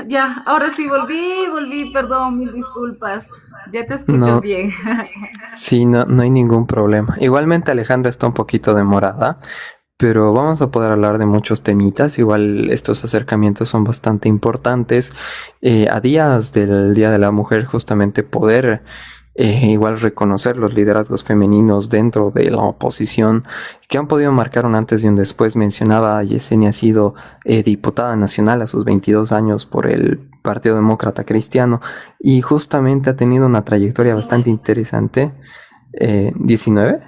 Ya, ahora sí volví, perdón, mil disculpas. Ya te escucho No, bien. sí, no hay ningún problema. Igualmente Alejandra está un poquito demorada, pero vamos a poder hablar de muchos temitas. Igual estos acercamientos son bastante importantes. A días del Día de la Mujer, justamente poder igual reconocer los liderazgos femeninos dentro de la oposición que han podido marcar un antes y un después. Mencionaba, Yesenia ha sido diputada nacional a sus 22 años por el Partido Demócrata Cristiano y justamente ha tenido una trayectoria bastante 19. interesante. 19.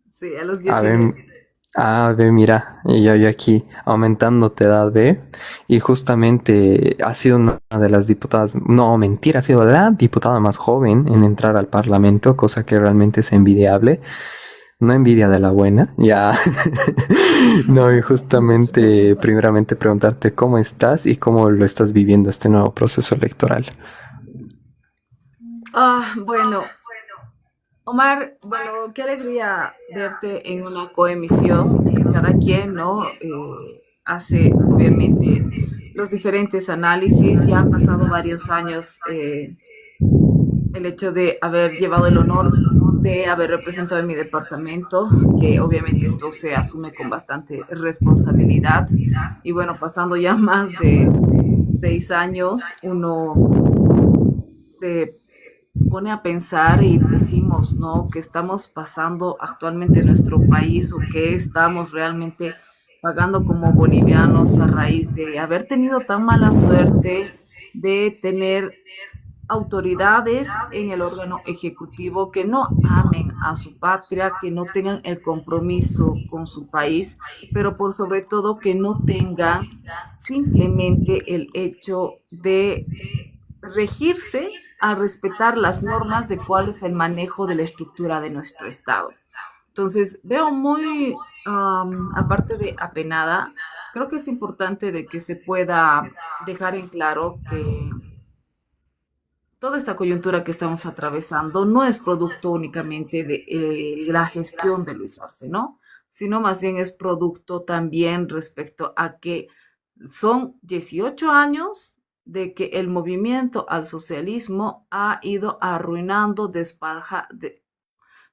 Sí, a los A ver, 19. mira, y yo aquí aumentándote edad, ve, y justamente ha sido una de las diputadas, no, mentira, ha sido la diputada más joven en entrar al Parlamento, cosa que realmente es envidiable, no envidia de la buena, ya, no, y justamente, primeramente preguntarte cómo estás y cómo lo estás viviendo este nuevo proceso electoral. Bueno, Omar, bueno, qué alegría verte en una coemisión. Cada quien, ¿no? Hace obviamente los diferentes análisis. Ya han pasado varios años. El hecho de haber llevado el honor de haber representado en mi departamento, que obviamente esto se asume con bastante responsabilidad. Y bueno, pasando ya más de 6 años, uno se pone a pensar y decimos, ¿no? ¿Qué estamos pasando actualmente en nuestro país o qué estamos realmente pagando como bolivianos a raíz de haber tenido tan mala suerte de tener autoridades en el órgano ejecutivo que no amen a su patria, que no tengan el compromiso con su país, pero por sobre todo que no tengan simplemente el hecho de regirse a respetar las normas de cuál es el manejo de la estructura de nuestro Estado. Entonces, veo muy, aparte de apenada, creo que es importante de que se pueda dejar en claro que toda esta coyuntura que estamos atravesando no es producto únicamente de la gestión de Luis Arce, ¿no? Sino más bien es producto también respecto a que son 18 años de que el movimiento al socialismo ha ido arruinando,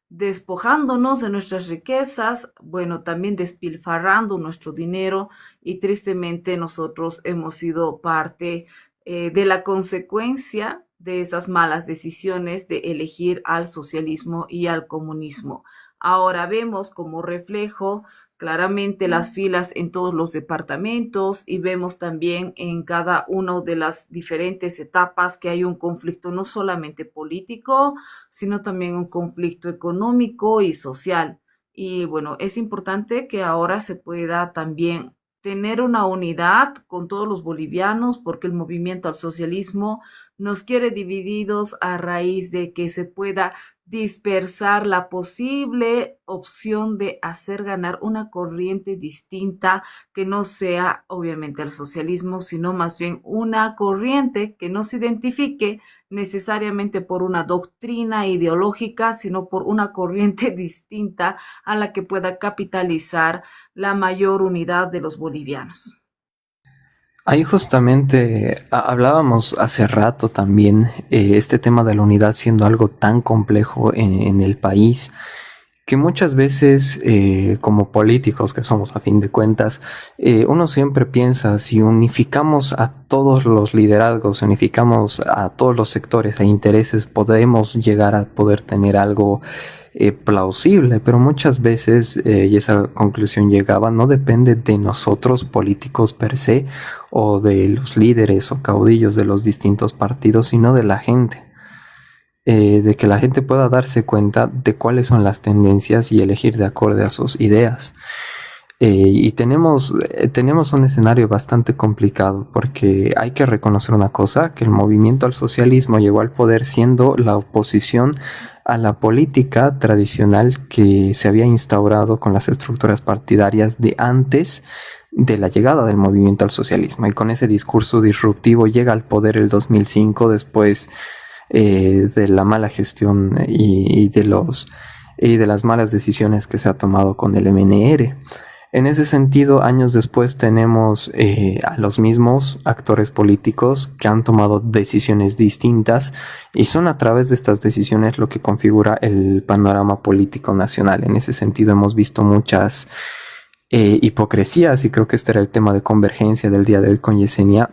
despojándonos de nuestras riquezas, bueno, también despilfarrando nuestro dinero y tristemente nosotros hemos sido parte de la consecuencia de esas malas decisiones de elegir al socialismo y al comunismo. Ahora vemos como reflejo claramente las filas en todos los departamentos y vemos también en cada una de las diferentes etapas que hay un conflicto no solamente político, sino también un conflicto económico y social. Y bueno, es importante que ahora se pueda también tener una unidad con todos los bolivianos, porque el movimiento al socialismo nos quiere divididos a raíz de que se pueda dispersar la posible opción de hacer ganar una corriente distinta que no sea obviamente el socialismo, sino más bien una corriente que no se identifique necesariamente por una doctrina ideológica, sino por una corriente distinta a la que pueda capitalizar la mayor unidad de los bolivianos. Ahí justamente hablábamos hace rato también este tema de la unidad siendo algo tan complejo en el país que muchas veces como políticos que somos a fin de cuentas, uno siempre piensa si unificamos a todos los liderazgos, unificamos a todos los sectores e intereses, podemos llegar a poder tener algo plausible, pero muchas veces, y esa conclusión llegaba, no depende de nosotros políticos per se o de los líderes o caudillos de los distintos partidos, sino de la gente. De que la gente pueda darse cuenta de cuáles son las tendencias y elegir de acuerdo a sus ideas. Y tenemos un escenario bastante complicado porque hay que reconocer una cosa, que el movimiento al socialismo llegó al poder siendo la oposición a la política tradicional que se había instaurado con las estructuras partidarias de antes de la llegada del movimiento al socialismo. Y con ese discurso disruptivo llega al poder el 2005 después de la mala gestión y de las malas decisiones que se ha tomado con el MNR. En ese sentido, años después tenemos a los mismos actores políticos que han tomado decisiones distintas y son a través de estas decisiones lo que configura el panorama político nacional. En ese sentido hemos visto muchas hipocresías y creo que este era el tema de convergencia del día de hoy con Yesenia.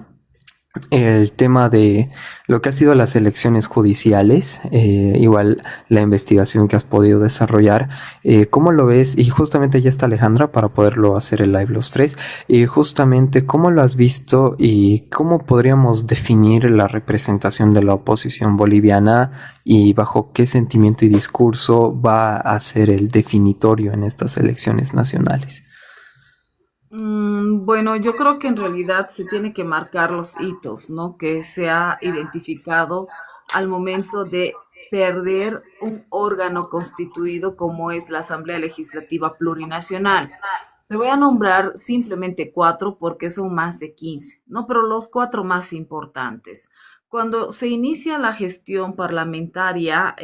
El tema de lo que ha sido las elecciones judiciales, igual la investigación que has podido desarrollar, ¿cómo lo ves? Y justamente ya está Alejandra para poderlo hacer el live los tres. Y justamente, ¿cómo lo has visto y cómo podríamos definir la representación de la oposición boliviana y bajo qué sentimiento y discurso va a ser el definitorio en estas elecciones nacionales? Bueno, yo creo que en realidad se tiene que marcar los hitos, ¿no? Que se ha identificado al momento de perder un órgano constituido como es la Asamblea Legislativa Plurinacional. Te voy a nombrar simplemente cuatro porque son más de 15, ¿no? Pero los cuatro más importantes. Cuando se inicia la gestión parlamentaria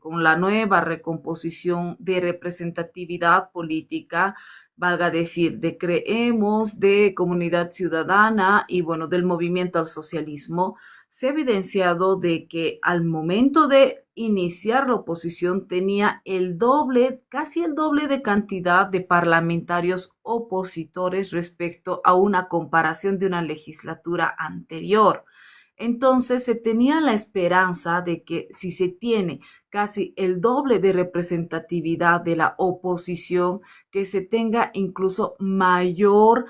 con la nueva recomposición de representatividad política, valga decir, de Creemos, de Comunidad Ciudadana y bueno, del Movimiento al Socialismo, se ha evidenciado de que al momento de iniciar la oposición tenía el doble, casi el doble de cantidad de parlamentarios opositores respecto a una comparación de una legislatura anterior. Entonces se tenía la esperanza de que si se tiene casi el doble de representatividad de la oposición, que se tenga incluso mayor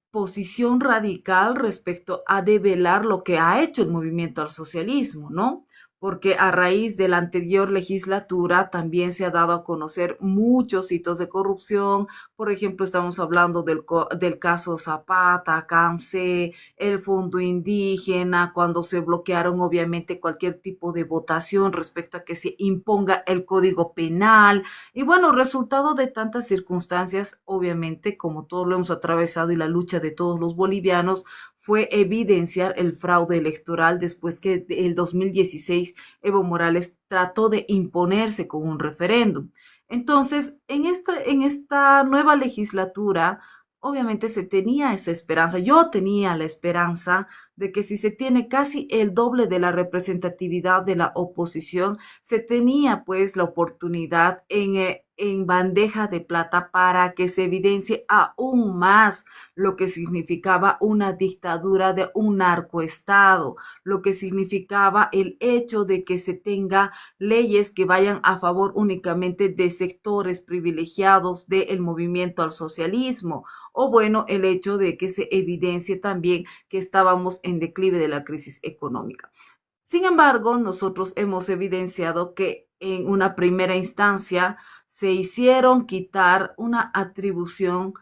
posición radical respecto a develar lo que ha hecho el movimiento al socialismo, ¿no? Porque a raíz de la anterior legislatura también se ha dado a conocer muchos hitos de corrupción. Por ejemplo, estamos hablando del caso Zapata, CAMSE, el Fondo Indígena, cuando se bloquearon obviamente cualquier tipo de votación respecto a que se imponga el Código Penal. Y bueno, resultado de tantas circunstancias, obviamente, como todos lo hemos atravesado y la lucha de todos los bolivianos, fue evidenciar el fraude electoral después que el 2016 Evo Morales trató de imponerse con un referéndum. Entonces, en esta nueva legislatura, obviamente se tenía esa esperanza, yo tenía la esperanza de que si se tiene casi el doble de la representatividad de la oposición, se tenía pues la oportunidad en bandeja de plata para que se evidencie aún más lo que significaba una dictadura de un narcoestado, lo que significaba el hecho de que se tenga leyes que vayan a favor únicamente de sectores privilegiados del movimiento al socialismo, o bueno, el hecho de que se evidencie también que estábamos en declive de la crisis económica. Sin embargo, nosotros hemos evidenciado que en una primera instancia se hicieron quitar una atribución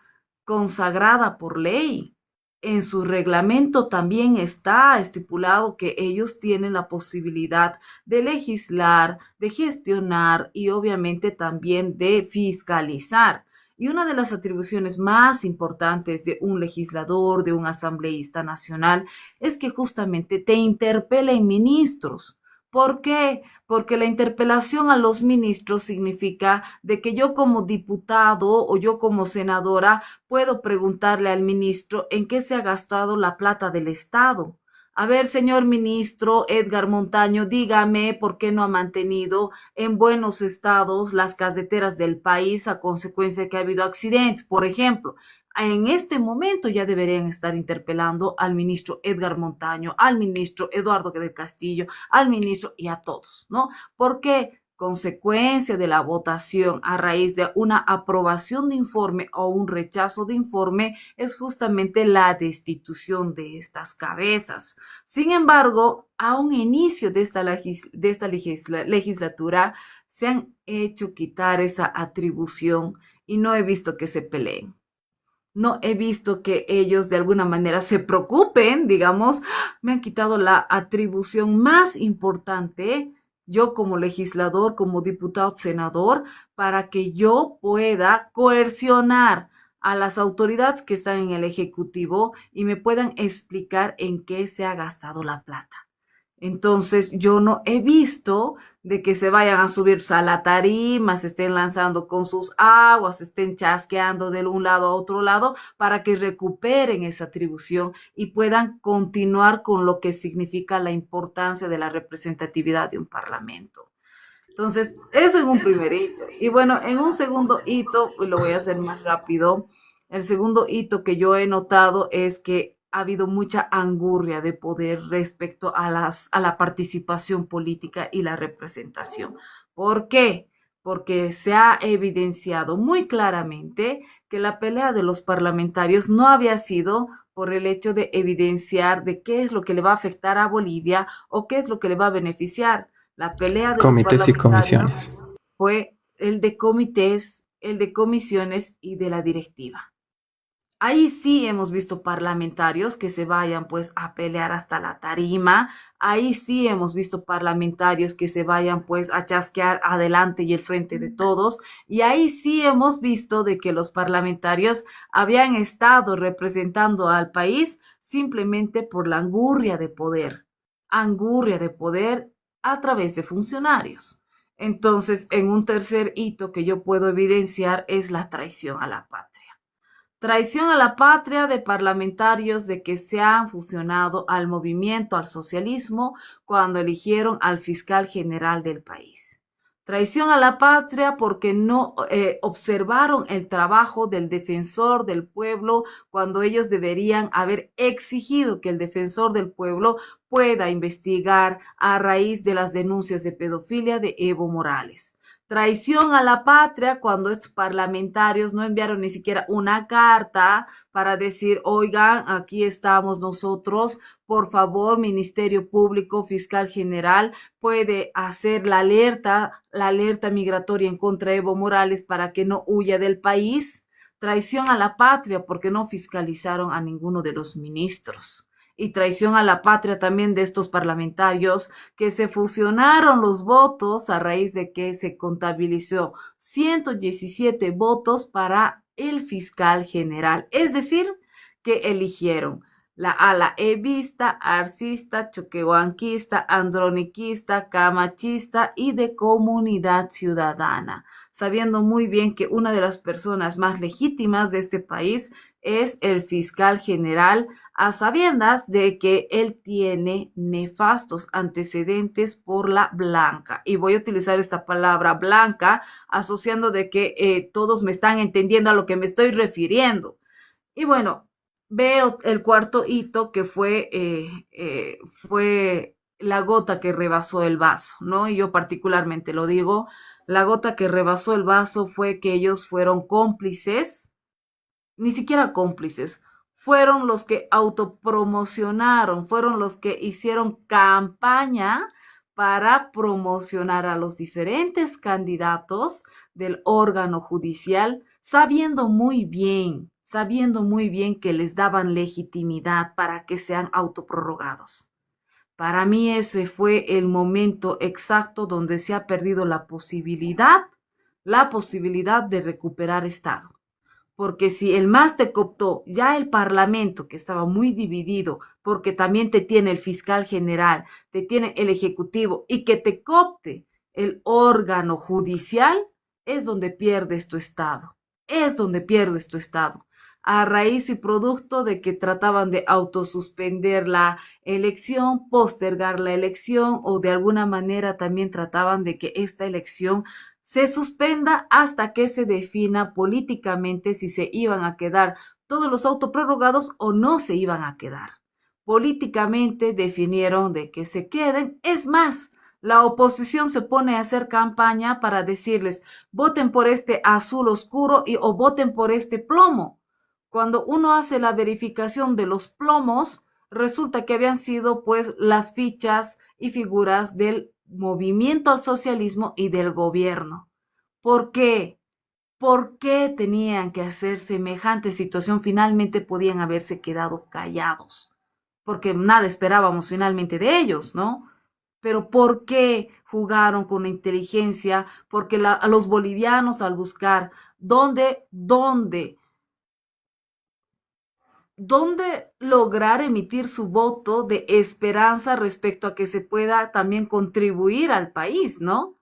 consagrada por ley. En su reglamento también está estipulado que ellos tienen la posibilidad de legislar, de gestionar y obviamente también de fiscalizar. Y una de las atribuciones más importantes de un legislador, de un asambleísta nacional, es que justamente te interpelen ministros. ¿Por qué? Porque la interpelación a los ministros significa de que yo como diputado o yo como senadora puedo preguntarle al ministro en qué se ha gastado la plata del Estado. A ver, señor ministro Edgar Montaño, dígame por qué no ha mantenido en buenos estados las carreteras del país a consecuencia de que ha habido accidentes, por ejemplo. En este momento ya deberían estar interpelando al ministro Edgar Montaño, al ministro Eduardo del Castillo, al ministro y a todos, ¿no? Porque consecuencia de la votación a raíz de una aprobación de informe o un rechazo de informe es justamente la destitución de estas cabezas. Sin embargo, a un inicio de esta legislatura se han hecho quitar esa atribución y no he visto que se peleen. No he visto que ellos de alguna manera se preocupen, digamos, me han quitado la atribución más importante, yo como legislador, como diputado, senador, para que yo pueda coercionar a las autoridades que están en el Ejecutivo y me puedan explicar en qué se ha gastado la plata. Entonces, yo no he visto de que se vayan a subir a la tarima, se estén lanzando con sus aguas, se estén chasqueando de un lado a otro lado para que recuperen esa atribución y puedan continuar con lo que significa la importancia de la representatividad de un parlamento. Entonces, eso en un primer hito. Y bueno, en un segundo hito, pues lo voy a hacer más rápido. El segundo hito que yo he notado es que ha habido mucha angurria de poder respecto a a la participación política y la representación. ¿Por qué? Porque se ha evidenciado muy claramente que la pelea de los parlamentarios no había sido por el hecho de evidenciar de qué es lo que le va a afectar a Bolivia o qué es lo que le va a beneficiar. La pelea de los Comités y parlamentarios comisiones. fue el de comités, el de comisiones y de la directiva. Ahí sí hemos visto parlamentarios que se vayan pues a pelear hasta la tarima. Ahí sí hemos visto parlamentarios que se vayan pues a chasquear adelante y el frente de todos. Y ahí sí hemos visto de que los parlamentarios habían estado representando al país simplemente por la angurria de poder a través de funcionarios. Entonces, en un tercer hito que yo puedo evidenciar es la traición a la patria. Traición a la patria de parlamentarios de que se han fusionado al movimiento, al socialismo, cuando eligieron al fiscal general del país. Traición a la patria porque no observaron el trabajo del defensor del pueblo cuando ellos deberían haber exigido que el defensor del pueblo pueda investigar a raíz de las denuncias de pedofilia de Evo Morales. Traición a la patria cuando estos parlamentarios no enviaron ni siquiera una carta para decir, oigan, aquí estamos nosotros, por favor, Ministerio Público, Fiscal General, puede hacer la alerta migratoria en contra de Evo Morales para que no huya del país. Traición a la patria porque no fiscalizaron a ninguno de los ministros y traición a la patria también de estos parlamentarios que se fusionaron los votos a raíz de que se contabilizó 117 votos para el fiscal general, es decir, que eligieron la ala evista, arcista, choquehuanquista, androniquista, camachista y de comunidad ciudadana, sabiendo muy bien que una de las personas más legítimas de este país es el fiscal general, a sabiendas de que él tiene nefastos antecedentes por la blanca. Y voy a utilizar esta palabra blanca asociando de que todos me están entendiendo a lo que me estoy refiriendo. Y bueno, veo el cuarto hito que fue la gota que rebasó el vaso, ¿no? Y yo particularmente lo digo, la gota que rebasó el vaso fue que ellos fueron cómplices, ni siquiera cómplices, fueron los que autopromocionaron, fueron los que hicieron campaña para promocionar a los diferentes candidatos del órgano judicial, sabiendo muy bien que les daban legitimidad para que sean autoprorrogados. Para mí ese fue el momento exacto donde se ha perdido la posibilidad de recuperar Estado. Porque si el MAS te cooptó, ya el Parlamento, que estaba muy dividido, porque también te tiene el fiscal general, te tiene el Ejecutivo, y que te coopte el órgano judicial, es donde pierdes tu Estado. Es donde pierdes tu Estado. A raíz y producto de que trataban de autosuspender la elección, postergar la elección, o de alguna manera también trataban de que esta elección se suspenda hasta que se defina políticamente si se iban a quedar todos los autoprorrogados o no se iban a quedar. Políticamente definieron de que se queden. Es más, la oposición se pone a hacer campaña para decirles, voten por este azul oscuro o voten por este plomo. Cuando uno hace la verificación de los plomos, resulta que habían sido pues las fichas y figuras del movimiento al socialismo y del gobierno. ¿Por qué? ¿Por qué tenían que hacer semejante situación? Finalmente podían haberse quedado callados, porque nada esperábamos finalmente de ellos, ¿no? Pero ¿por qué jugaron con la inteligencia? Porque a los bolivianos al buscar dónde dónde lograr emitir su voto de esperanza respecto a que se pueda también contribuir al país, ¿no?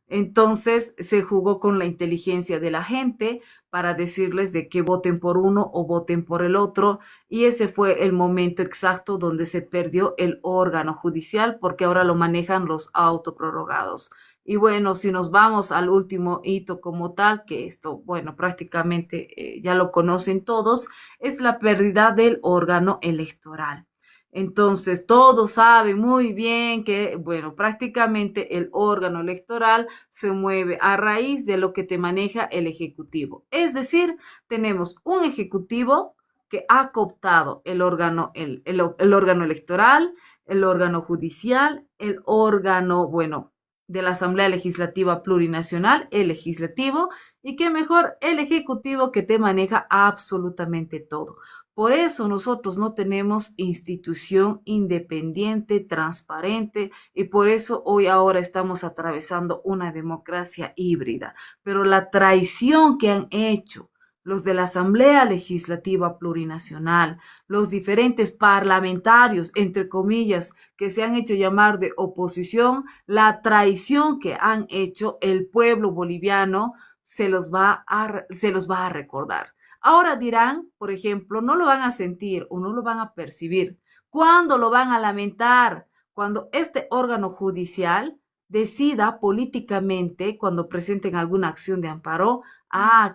Entonces se jugó con la inteligencia de la gente para decirles de que voten por uno o voten por el otro, y ese fue el momento exacto donde se perdió el órgano judicial porque ahora lo manejan los autoprorrogados. Y bueno, si nos vamos al último hito como tal, que esto, bueno, prácticamente ya lo conocen todos, es la pérdida del órgano electoral. Entonces, todos saben muy bien que, bueno, prácticamente el órgano electoral se mueve a raíz de lo que te maneja el Ejecutivo. Es decir, tenemos un Ejecutivo que ha cooptado el órgano electoral, el órgano judicial, el órgano, bueno, de la Asamblea Legislativa Plurinacional, el legislativo, y qué mejor el Ejecutivo que te maneja absolutamente todo. Por eso nosotros no tenemos institución independiente, transparente, y por eso hoy ahora estamos atravesando una democracia híbrida. Pero la traición que han hecho los de la Asamblea Legislativa Plurinacional, los diferentes parlamentarios, entre comillas, que se han hecho llamar de oposición, la traición que han hecho el pueblo boliviano se los va a recordar. Ahora dirán, por ejemplo, no lo van a sentir o no lo van a percibir. ¿Cuándo lo van a lamentar? Cuando este órgano judicial decida políticamente, cuando presenten alguna acción de amparo,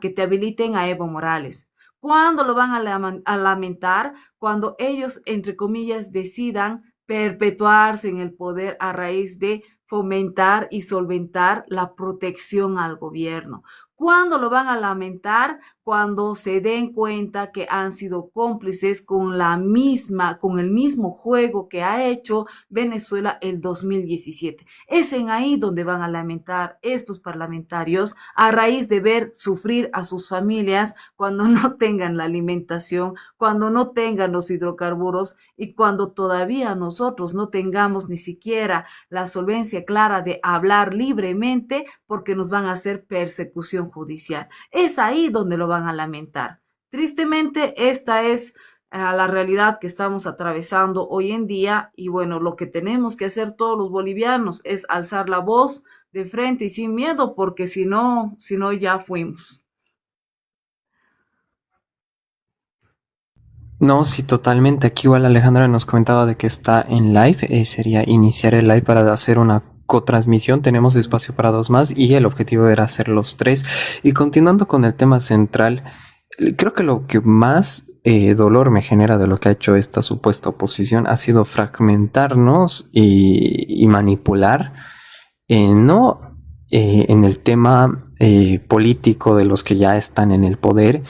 que te habiliten a Evo Morales. ¿Cuándo lo van a lamentar? Cuando ellos, entre comillas, decidan perpetuarse en el poder a raíz de fomentar y solventar la protección al gobierno. ¿Cuándo lo van a lamentar? Cuando se den cuenta que han sido cómplices con el mismo juego que ha hecho Venezuela el 2017. Es en ahí donde van a lamentar estos parlamentarios a raíz de ver sufrir a sus familias cuando no tengan la alimentación, cuando no tengan los hidrocarburos y cuando todavía nosotros no tengamos ni siquiera la solvencia clara de hablar libremente porque nos van a hacer persecución judicial. Es ahí donde lo van a lamentar. Tristemente, esta es la realidad que estamos atravesando hoy en día y bueno, lo que tenemos que hacer todos los bolivianos es alzar la voz de frente y sin miedo porque si no ya fuimos. No, sí, totalmente. Aquí igual Alejandra nos comentaba de que está en live. Sería iniciar el live para hacer una cotransmisión. Tenemos espacio para dos más y el objetivo era hacer los tres. Y continuando con el tema central, creo que lo que más dolor me genera de lo que ha hecho esta supuesta oposición ha sido fragmentarnos y manipular, no en el tema político de los que ya están en el poder,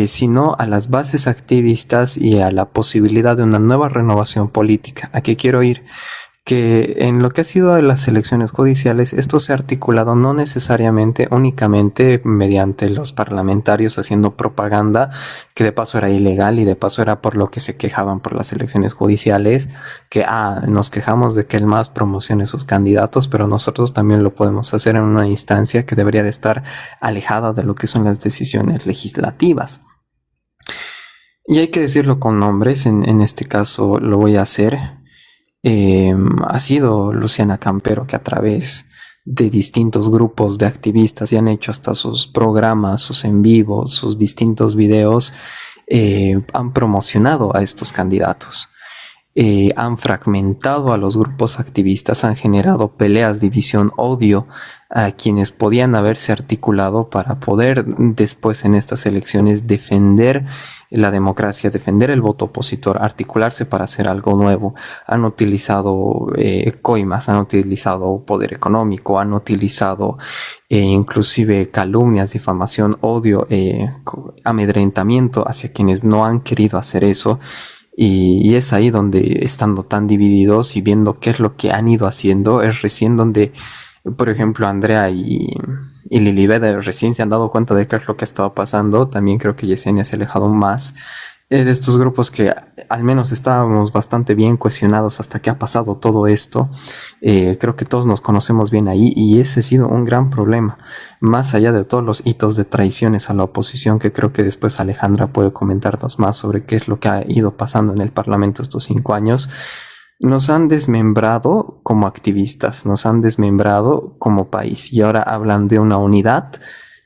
sino a las bases activistas y a la posibilidad de una nueva renovación política. ¿A qué quiero ir? Que en lo que ha sido de las elecciones judiciales, esto se ha articulado no necesariamente únicamente mediante los parlamentarios haciendo propaganda, que de paso era ilegal y de paso era por lo que se quejaban por las elecciones judiciales, que nos quejamos de que el MAS promocione sus candidatos, pero nosotros también lo podemos hacer en una instancia que debería de estar alejada de lo que son las decisiones legislativas. Y hay que decirlo con nombres, en este caso lo voy a hacer. Ha sido Luciana Campero que a través de distintos grupos de activistas y han hecho hasta sus programas, sus en vivos, sus distintos videos, han promocionado a estos candidatos. Han fragmentado a los grupos activistas, han generado peleas, división, odio a quienes podían haberse articulado para poder después en estas elecciones defender la democracia, defender el voto opositor, articularse para hacer algo nuevo. Han utilizado coimas, han utilizado poder económico, han utilizado inclusive calumnias, difamación, odio, amedrentamiento hacia quienes no han querido hacer eso. Y es ahí donde, estando tan divididos y viendo qué es lo que han ido haciendo, es recién donde, por ejemplo, Andrea y Lilibet recién se han dado cuenta de qué es lo que estaba pasando. También creo que Yesenia se ha alejado más De estos grupos que al menos estábamos bastante bien cohesionados hasta que ha pasado todo esto. Creo que todos nos conocemos bien ahí y ese ha sido un gran problema, más allá de todos los hitos de traiciones a la oposición, que creo que después Alejandra puede comentarnos más sobre qué es lo que ha ido pasando en el Parlamento estos 5 años. Nos han desmembrado como activistas, nos han desmembrado como país y ahora hablan de una unidad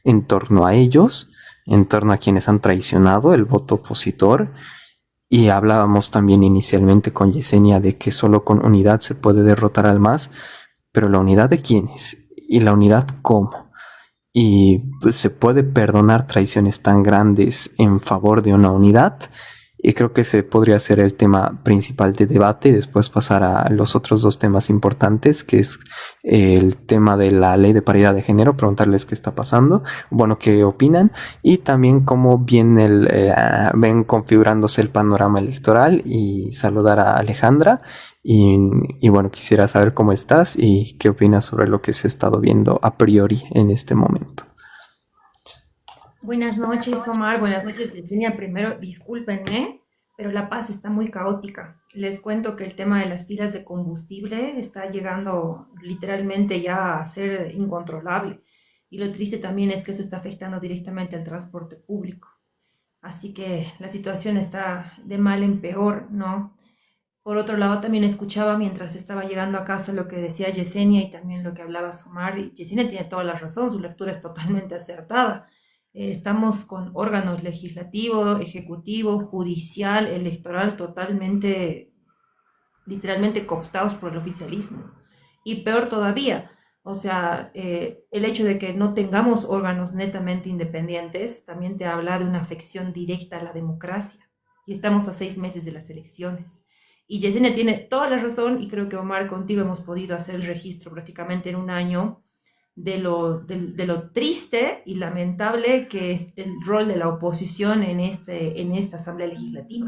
en torno a ellos, en torno a quienes han traicionado el voto opositor. Y hablábamos también inicialmente con Yesenia de que solo con unidad se puede derrotar al MAS, pero la unidad de quiénes y la unidad cómo. Y pues, se puede perdonar traiciones tan grandes en favor de una unidad. Y creo que ese podría ser el tema principal de debate y después pasar a los otros dos temas importantes, que es el tema de la ley de paridad de género, preguntarles qué está pasando, bueno, qué opinan y también cómo ven configurándose el panorama electoral y saludar a Alejandra y bueno, quisiera saber cómo estás y qué opinas sobre lo que se ha estado viendo a priori en este momento. Buenas noches, Omar. Buenas noches, Yesenia. Primero, discúlpenme, pero La Paz está muy caótica. Les cuento que el tema de las filas de combustible está llegando literalmente ya a ser incontrolable. Y lo triste también es que eso está afectando directamente al transporte público. Así que la situación está de mal en peor, ¿no? Por otro lado, también escuchaba mientras estaba llegando a casa lo que decía Yesenia y también lo que hablaba Omar. Y Yesenia tiene toda la razón, su lectura es totalmente acertada. Estamos con órganos legislativo, ejecutivo, judicial, electoral totalmente, literalmente cooptados por el oficialismo. Y peor todavía, o sea, el hecho de que no tengamos órganos netamente independientes también te habla de una afección directa a la democracia. Y estamos a 6 meses de las elecciones. Y Yesenia tiene toda la razón y creo que Omar, contigo hemos podido hacer el registro prácticamente en un año de lo triste y lamentable que es el rol de la oposición en esta Asamblea Legislativa.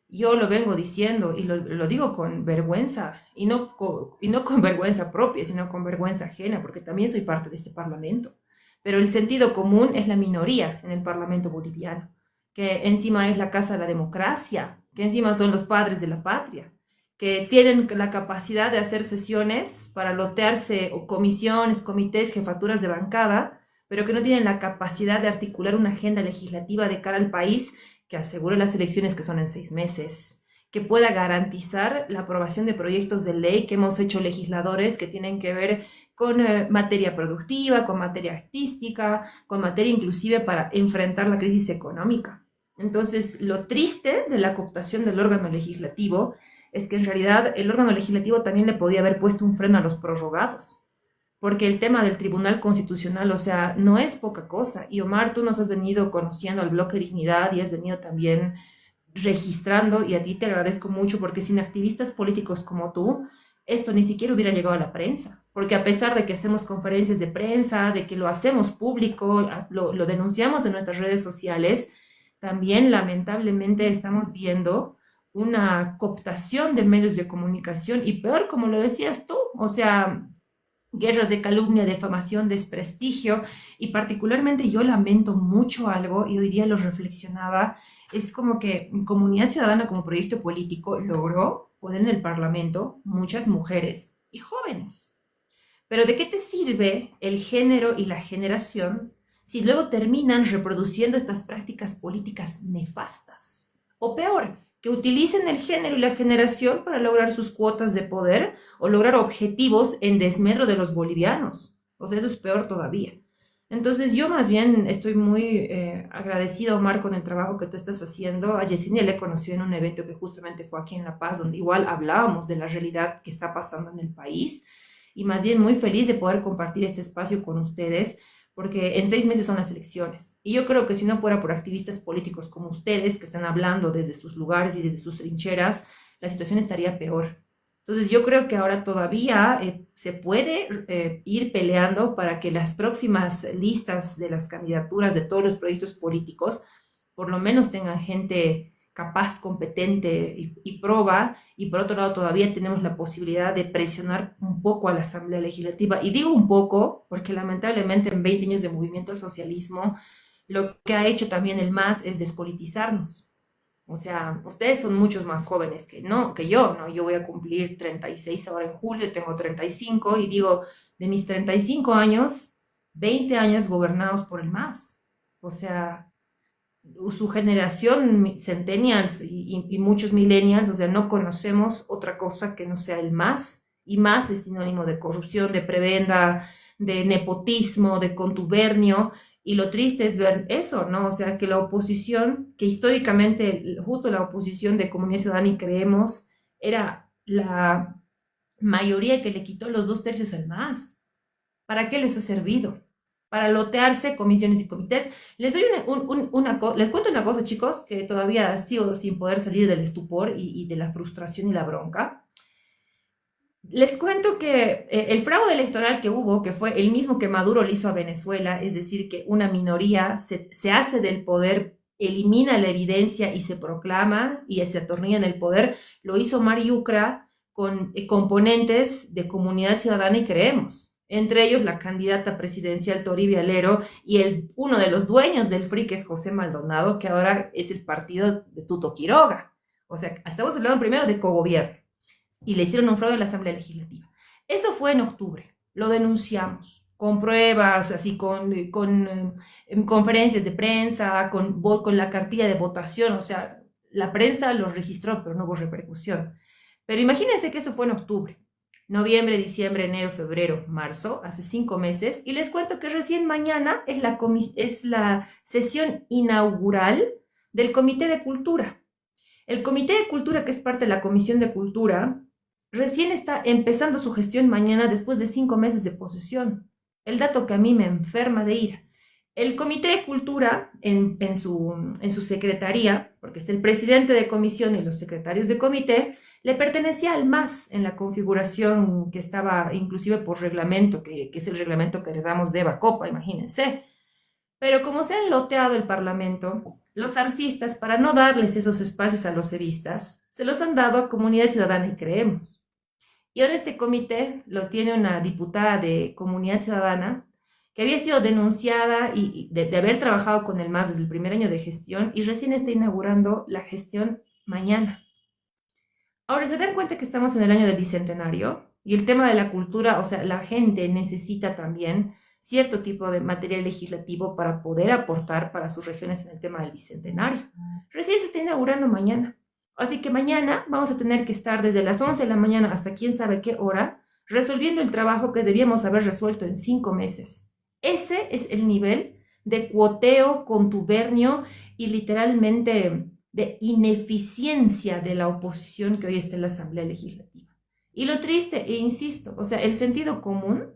Yo lo vengo diciendo y lo digo con vergüenza, y no con vergüenza propia, sino con vergüenza ajena, porque también soy parte de este Parlamento. Pero el sentido común es la minoría en el Parlamento boliviano, que encima es la casa de la democracia, que encima son los padres de la patria, que tienen la capacidad de hacer sesiones para lotearse o comisiones, comités, jefaturas de bancada, pero que no tienen la capacidad de articular una agenda legislativa de cara al país que asegure las elecciones que son en 6 meses, que pueda garantizar la aprobación de proyectos de ley que hemos hecho legisladores que tienen que ver con materia productiva, con materia artística, con materia inclusive para enfrentar la crisis económica. Entonces, lo triste de la cooptación del órgano legislativo es que en realidad el órgano legislativo también le podía haber puesto un freno a los prorrogados, porque el tema del Tribunal Constitucional, o sea, no es poca cosa. Y Omar, tú nos has venido conociendo al Bloque Dignidad y has venido también registrando, y a ti te agradezco mucho, porque sin activistas políticos como tú, esto ni siquiera hubiera llegado a la prensa, porque a pesar de que hacemos conferencias de prensa, de que lo hacemos público, lo denunciamos en nuestras redes sociales, también lamentablemente estamos viendo una cooptación de medios de comunicación y peor, como lo decías tú, o sea, guerras de calumnia, difamación, desprestigio, y particularmente yo lamento mucho algo y hoy día lo reflexionaba, es como que Comunidad Ciudadana como proyecto político logró poner en el Parlamento muchas mujeres y jóvenes. Pero ¿de qué te sirve el género y la generación si luego terminan reproduciendo estas prácticas políticas nefastas? O peor, que utilicen el género y la generación para lograr sus cuotas de poder o lograr objetivos en desmedro de los bolivianos. O sea, eso es peor todavía. Entonces yo más bien estoy muy agradecida, Omar, con el trabajo que tú estás haciendo. A Yesenia le conocí en un evento que justamente fue aquí en La Paz, donde igual hablábamos de la realidad que está pasando en el país. Y más bien muy feliz de poder compartir este espacio con ustedes, porque en 6 meses son las elecciones. Y yo creo que si no fuera por activistas políticos como ustedes, que están hablando desde sus lugares y desde sus trincheras, la situación estaría peor. Entonces yo creo que ahora todavía se puede ir peleando para que las próximas listas de las candidaturas de todos los proyectos políticos por lo menos tengan gente capaz, competente y proba, y por otro lado todavía tenemos la posibilidad de presionar un poco a la Asamblea Legislativa. Y digo un poco porque lamentablemente en 20 años de movimiento al socialismo, lo que ha hecho también el MAS es despolitizarnos. O sea, ustedes son muchos más jóvenes que yo, ¿no? Yo voy a cumplir 36 ahora en julio, tengo 35 y digo, de mis 35 años, 20 años gobernados por el MAS. O sea, su generación, centennials y muchos millennials, o sea, no conocemos otra cosa que no sea el MAS. Y MAS es sinónimo de corrupción, de prebenda, de nepotismo, de contubernio. Y lo triste es ver eso, ¿no? O sea, que la oposición, que históricamente justo la oposición de Comunidad Ciudadana y Creemos, era la mayoría que le quitó los 2/3 al MAS. ¿Para qué les ha servido? Para lotearse comisiones y comités. Les doy les cuento una cosa, chicos, que todavía sigo sin poder salir del estupor y de la frustración y la bronca. Les cuento que el fraude electoral que hubo, que fue el mismo que Maduro le hizo a Venezuela, es decir, que una minoría se hace del poder, elimina la evidencia y se proclama y se atornilla en el poder, lo hizo Mariucra con componentes de Comunidad Ciudadana y Creemos. Entre ellos la candidata presidencial Toribia Alero y uno de los dueños del FRI, que es José Maldonado, que ahora es el partido de Tuto Quiroga. O sea, estamos hablando primero de cogobierno. Y le hicieron un fraude a la Asamblea Legislativa. Eso fue en octubre. Lo denunciamos con pruebas, así con conferencias de prensa, con la cartilla de votación. O sea, la prensa lo registró, pero no hubo repercusión. Pero imagínense que eso fue en octubre. Noviembre, diciembre, enero, febrero, marzo, hace 5 meses. Y les cuento que recién mañana es la sesión inaugural del Comité de Cultura. El Comité de Cultura, que es parte de la Comisión de Cultura, recién está empezando su gestión mañana después de 5 meses de posesión. El dato que a mí me enferma de ira. El Comité de Cultura, en su secretaría, porque está el presidente de comisión y los secretarios de comité, le pertenecía al MAS en la configuración que estaba inclusive por reglamento, que es el reglamento que heredamos de Eva Copa, imagínense. Pero como se han loteado el Parlamento, los arcistas, para no darles esos espacios a los evistas, se los han dado a Comunidad Ciudadana y Creemos. Y ahora este comité lo tiene una diputada de Comunidad Ciudadana que había sido denunciada y de haber trabajado con el MAS desde el primer año de gestión y recién está inaugurando la gestión mañana. Ahora, ¿se dan cuenta que estamos en el año del Bicentenario? Y el tema de la cultura, o sea, la gente necesita también cierto tipo de material legislativo para poder aportar para sus regiones en el tema del Bicentenario. Recién se está inaugurando mañana. Así que mañana vamos a tener que estar desde las 11 de la mañana hasta quién sabe qué hora resolviendo el trabajo que debíamos haber resuelto en 5 meses. Ese es el nivel de cuoteo, contubernio y literalmente de ineficiencia de la oposición que hoy está en la Asamblea Legislativa. Y lo triste, e insisto, o sea, el sentido común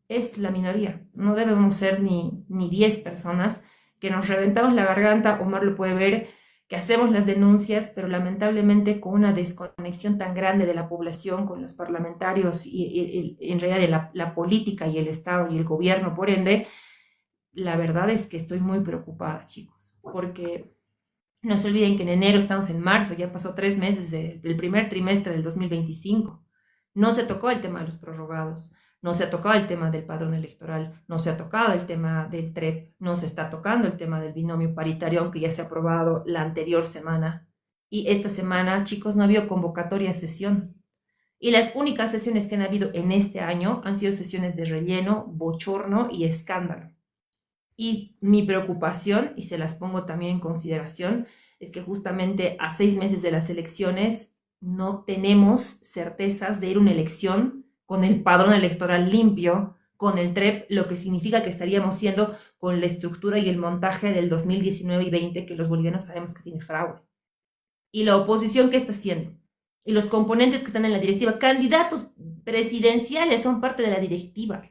es la minoría. No debemos ser ni 10 personas que nos reventamos la garganta, Omar lo puede ver, que hacemos las denuncias, pero lamentablemente con una desconexión tan grande de la población, con los parlamentarios y en realidad de la política y el Estado y el gobierno, por ende, la verdad es que estoy muy preocupada, chicos, porque no se olviden que en enero estamos en marzo, ya pasó 3 meses del primer trimestre del 2025. No se tocó el tema de los prorrogados, no se ha tocado el tema del padrón electoral, no se ha tocado el tema del TREP, no se está tocando el tema del binomio paritario, aunque ya se ha aprobado la anterior semana. Y esta semana, chicos, no ha habido convocatoria a sesión. Y las únicas sesiones que han habido en este año han sido sesiones de relleno, bochorno y escándalo. Y mi preocupación, y se las pongo también en consideración, es que justamente a 6 meses de las elecciones no tenemos certezas de ir a una elección con el padrón electoral limpio, con el TREP, lo que significa que estaríamos siendo con la estructura y el montaje del 2019 y 20, que los bolivianos sabemos que tiene fraude. Y la oposición, ¿qué está haciendo? Y los componentes que están en la directiva, candidatos presidenciales son parte de la directiva.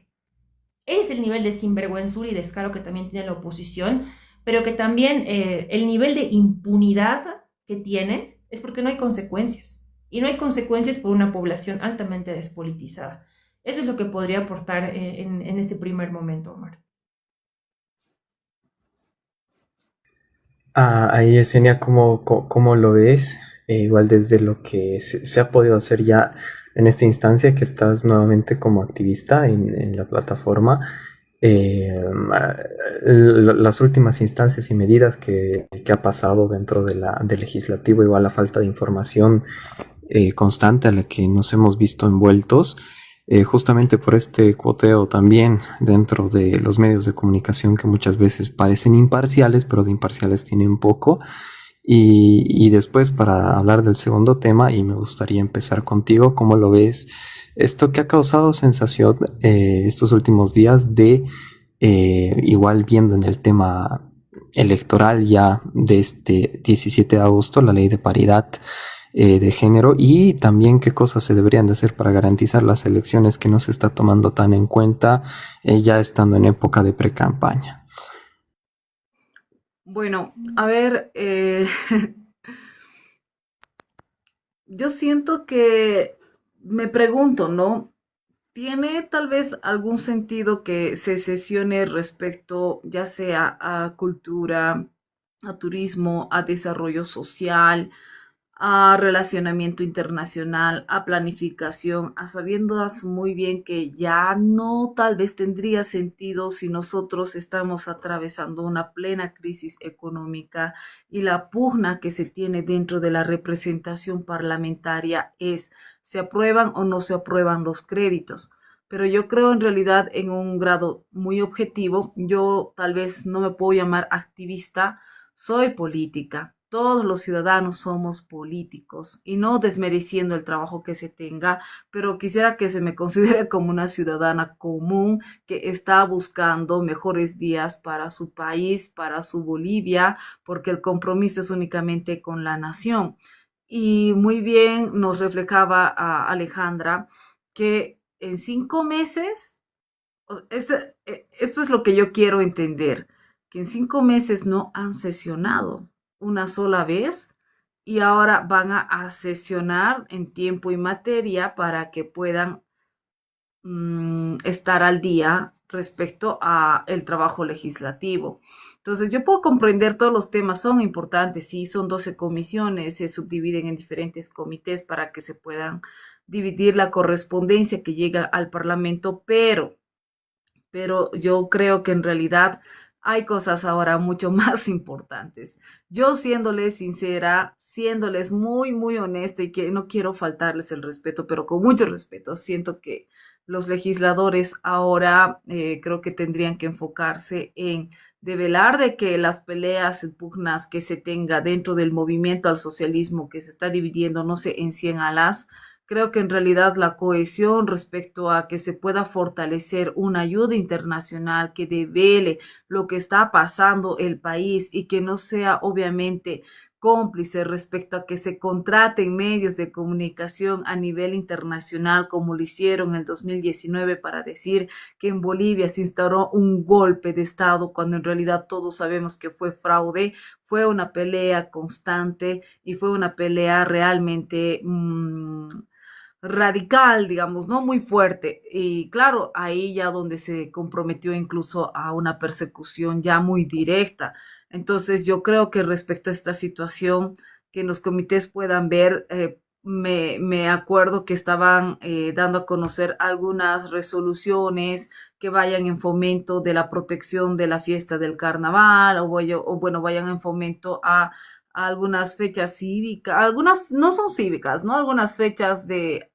Es el nivel de sinvergüenzura y descaro que también tiene la oposición, pero que también el nivel de impunidad que tiene es porque no hay consecuencias. Y no hay consecuencias por una población altamente despolitizada. Eso es lo que podría aportar en este primer momento, Omar. Ahí, Yesenia, ¿cómo lo ves? Igual desde lo que se ha podido hacer ya en esta instancia, que estás nuevamente como activista en la plataforma. las últimas instancias y medidas que ha pasado dentro del legislativo, igual la falta de información constante a la que nos hemos visto envueltos, justamente por este cuoteo también dentro de los medios de comunicación que muchas veces parecen imparciales, pero de imparciales tienen poco. Y después para hablar del segundo tema, y me gustaría empezar contigo, ¿cómo lo ves? Esto que ha causado sensación estos últimos días de, igual viendo en el tema electoral ya de este 17 de agosto, la ley de paridad de género, y también qué cosas se deberían de hacer para garantizar las elecciones que no se está tomando tan en cuenta ya estando en época de pre-campaña. Bueno, a ver, yo siento que me pregunto, ¿no? ¿Tiene tal vez algún sentido que se sesione respecto ya sea a cultura, a turismo, a desarrollo social, a relacionamiento internacional, a planificación, a sabiendas muy bien que ya no tal vez tendría sentido si nosotros estamos atravesando una plena crisis económica y la pugna que se tiene dentro de la representación parlamentaria es se aprueban o no se aprueban los créditos? Pero yo creo en realidad en un grado muy objetivo. Yo tal vez no me puedo llamar activista, soy política. Todos los ciudadanos somos políticos y no desmereciendo el trabajo que se tenga, pero quisiera que se me considere como una ciudadana común que está buscando mejores días para su país, para su Bolivia, porque el compromiso es únicamente con la nación. Y muy bien nos reflejaba a Alejandra que en 5 meses, esto es lo que yo quiero entender, que en 5 meses no han sesionado una sola vez y ahora van a sesionar en tiempo y materia para que puedan estar al día respecto a el trabajo legislativo. Entonces, yo puedo comprender todos los temas, son importantes, sí, son 12 comisiones, se subdividen en diferentes comités para que se puedan dividir la correspondencia que llega al Parlamento, pero yo creo que en realidad hay cosas ahora mucho más importantes. Yo siéndoles sincera, siéndoles muy, muy honesta y que no quiero faltarles el respeto, pero con mucho respeto, siento que los legisladores ahora creo que tendrían que enfocarse en develar de que las peleas y pugnas que se tenga dentro del movimiento al socialismo que se está dividiendo, no sé, en 100 alas. Creo que en realidad la cohesión respecto a que se pueda fortalecer una ayuda internacional que devele lo que está pasando el país y que no sea obviamente cómplice respecto a que se contraten medios de comunicación a nivel internacional como lo hicieron en el 2019 para decir que en Bolivia se instauró un golpe de Estado cuando en realidad todos sabemos que fue fraude. Fue una pelea constante y fue una pelea realmente radical, digamos, ¿no? Muy fuerte. Y claro, ahí ya donde se comprometió incluso a una persecución ya muy directa. Entonces, yo creo que respecto a esta situación, que en los comités puedan ver, me acuerdo que estaban dando a conocer algunas resoluciones que vayan en fomento de la protección de la fiesta del carnaval o bueno, vayan en fomento a algunas fechas cívicas, algunas no son cívicas, ¿no? Algunas fechas de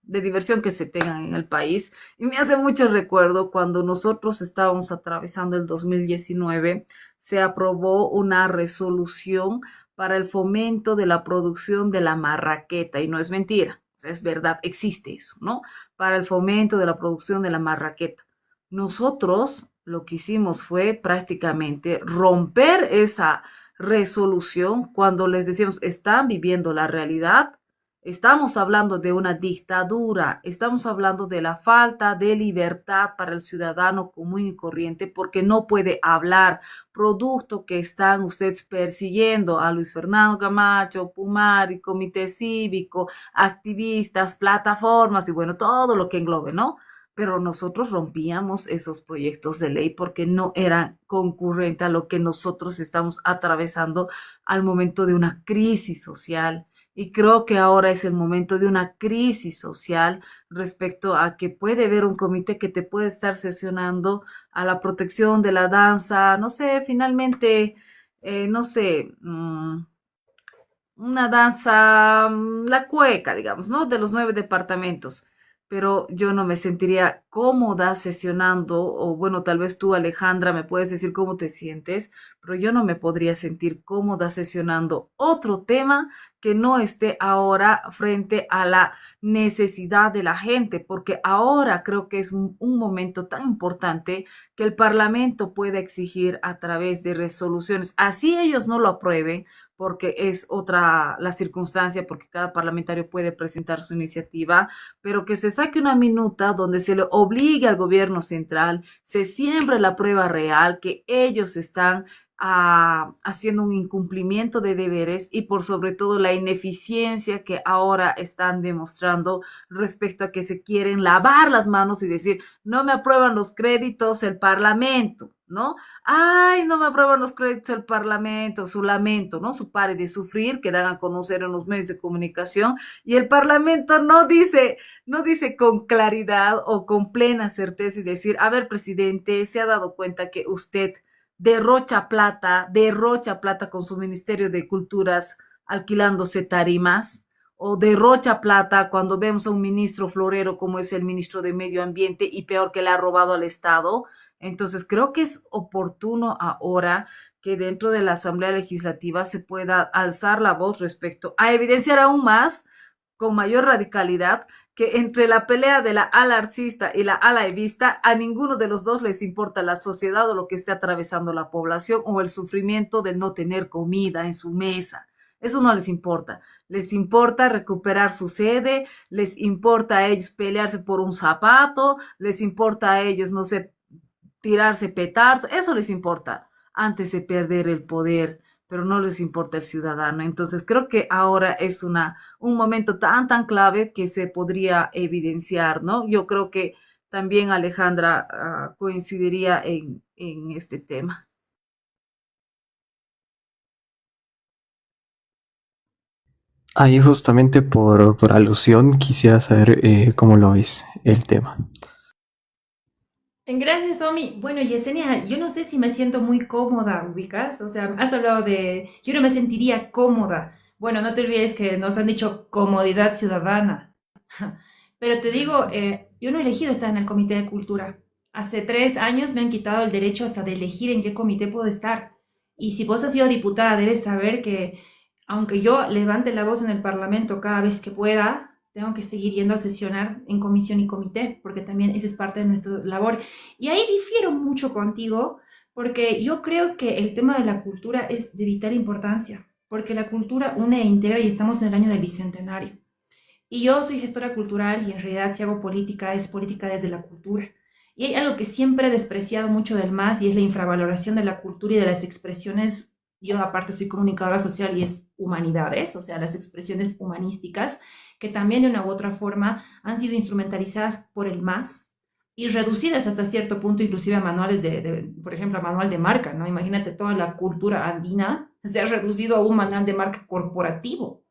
diversión que se tengan en el país. Y me hace mucho recuerdo cuando nosotros estábamos atravesando el 2019, se aprobó una resolución para el fomento de la producción de la marraqueta, y no es mentira, o sea, es verdad, existe eso, ¿no? Para el fomento de la producción de la marraqueta. Nosotros lo que hicimos fue prácticamente romper esa resolución cuando les decimos, están viviendo la realidad. Estamos hablando de una dictadura, estamos hablando de la falta de libertad para el ciudadano común y corriente porque no puede hablar, producto que están ustedes persiguiendo a Luis Fernando Camacho, Pumari, Comité Cívico, activistas, plataformas y bueno, todo lo que englobe, ¿no? Pero nosotros rompíamos esos proyectos de ley porque no eran concurrentes a lo que nosotros estamos atravesando al momento de una crisis social y creo que ahora es el momento de una crisis social respecto a que puede haber un comité que te puede estar sesionando a la protección de la danza, no sé, finalmente, no sé, una danza, la cueca, digamos, ¿no? De los 9 departamentos. Pero yo no me sentiría cómoda sesionando, o bueno, tal vez tú, Alejandra, me puedes decir cómo te sientes, pero yo no me podría sentir cómoda sesionando otro tema que no esté ahora frente a la necesidad de la gente, porque ahora creo que es un momento tan importante que el Parlamento puede exigir a través de resoluciones, así ellos no lo aprueben, porque es otra la circunstancia, porque cada parlamentario puede presentar su iniciativa, pero que se saque una minuta donde se le obligue al gobierno central, se siembre la prueba real que ellos están haciendo un incumplimiento de deberes y por sobre todo la ineficiencia que ahora están demostrando respecto a que se quieren lavar las manos y decir, no me aprueban los créditos el Parlamento, ¿no? Ay, no me aprueban los créditos del Parlamento, su lamento, ¿no? Su pare de sufrir, que dan a conocer en los medios de comunicación, y el Parlamento no dice con claridad o con plena certeza y decir, a ver, presidente, se ha dado cuenta que usted derrocha plata con su Ministerio de Culturas alquilándose tarimas, o derrocha plata cuando vemos a un ministro florero como es el ministro de Medio Ambiente y peor que le ha robado al Estado. Entonces, creo que es oportuno ahora que dentro de la Asamblea Legislativa se pueda alzar la voz respecto a evidenciar aún más, con mayor radicalidad, que entre la pelea de la ala arcista y la ala evista, a ninguno de los dos les importa la sociedad o lo que esté atravesando la población o el sufrimiento de no tener comida en su mesa. Eso no les importa. Les importa recuperar su sede, les importa a ellos pelearse por un zapato, les importa a ellos, no sé, tirarse petardos, eso les importa antes de perder el poder, pero no les importa el ciudadano. Entonces creo que ahora es un momento tan, tan clave que se podría evidenciar, ¿no? Yo creo que también Alejandra coincidiría en este tema. Ahí justamente por alusión quisiera saber cómo lo ves el tema. Gracias, Omi. Bueno, Yesenia, yo no sé si me siento muy cómoda, ubicas. O sea, has hablado de, yo no me sentiría cómoda. Bueno, no te olvides que nos han dicho comodidad ciudadana. Pero te digo, yo no he elegido estar en el Comité de Cultura. Hace 3 años me han quitado el derecho hasta de elegir en qué comité puedo estar. Y si vos has sido diputada, debes saber que aunque yo levante la voz en el Parlamento cada vez que pueda, tengo que seguir yendo a sesionar en comisión y comité, porque también esa es parte de nuestra labor. Y ahí difiero mucho contigo, porque yo creo que el tema de la cultura es de vital importancia, porque la cultura une e integra y estamos en el año del bicentenario. Y yo soy gestora cultural y en realidad si hago política es política desde la cultura. Y hay algo que siempre he despreciado mucho del MAS y es la infravaloración de la cultura y de las expresiones. Yo aparte soy comunicadora social y es humanidades, o sea, las expresiones humanísticas, que también de una u otra forma han sido instrumentalizadas por el MAS y reducidas hasta cierto punto, inclusive a manuales por ejemplo, a manual de marca, ¿no? Imagínate toda la cultura andina se ha reducido a un manual de marca corporativo,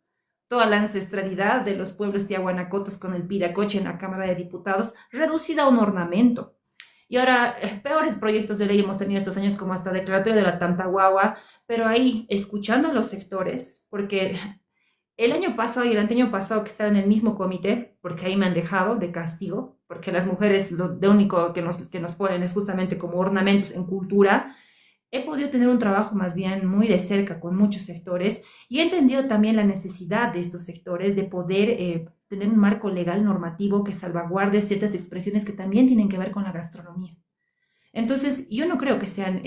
toda la ancestralidad de los pueblos tiahuanacotas con el piracoche en la Cámara de Diputados, reducida a un ornamento. Y ahora, peores proyectos de ley hemos tenido estos años, como hasta declaratoria de la Tantahuahua, pero ahí, escuchando a los sectores, porque el año pasado y el anteaño pasado que estaba en el mismo comité, porque ahí me han dejado de castigo, porque las mujeres lo único que nos ponen es justamente como ornamentos en cultura, he podido tener un trabajo más bien muy de cerca con muchos sectores y he entendido también la necesidad de estos sectores de poder tener un marco legal normativo que salvaguarde ciertas expresiones que también tienen que ver con la gastronomía. Entonces, yo no creo que sean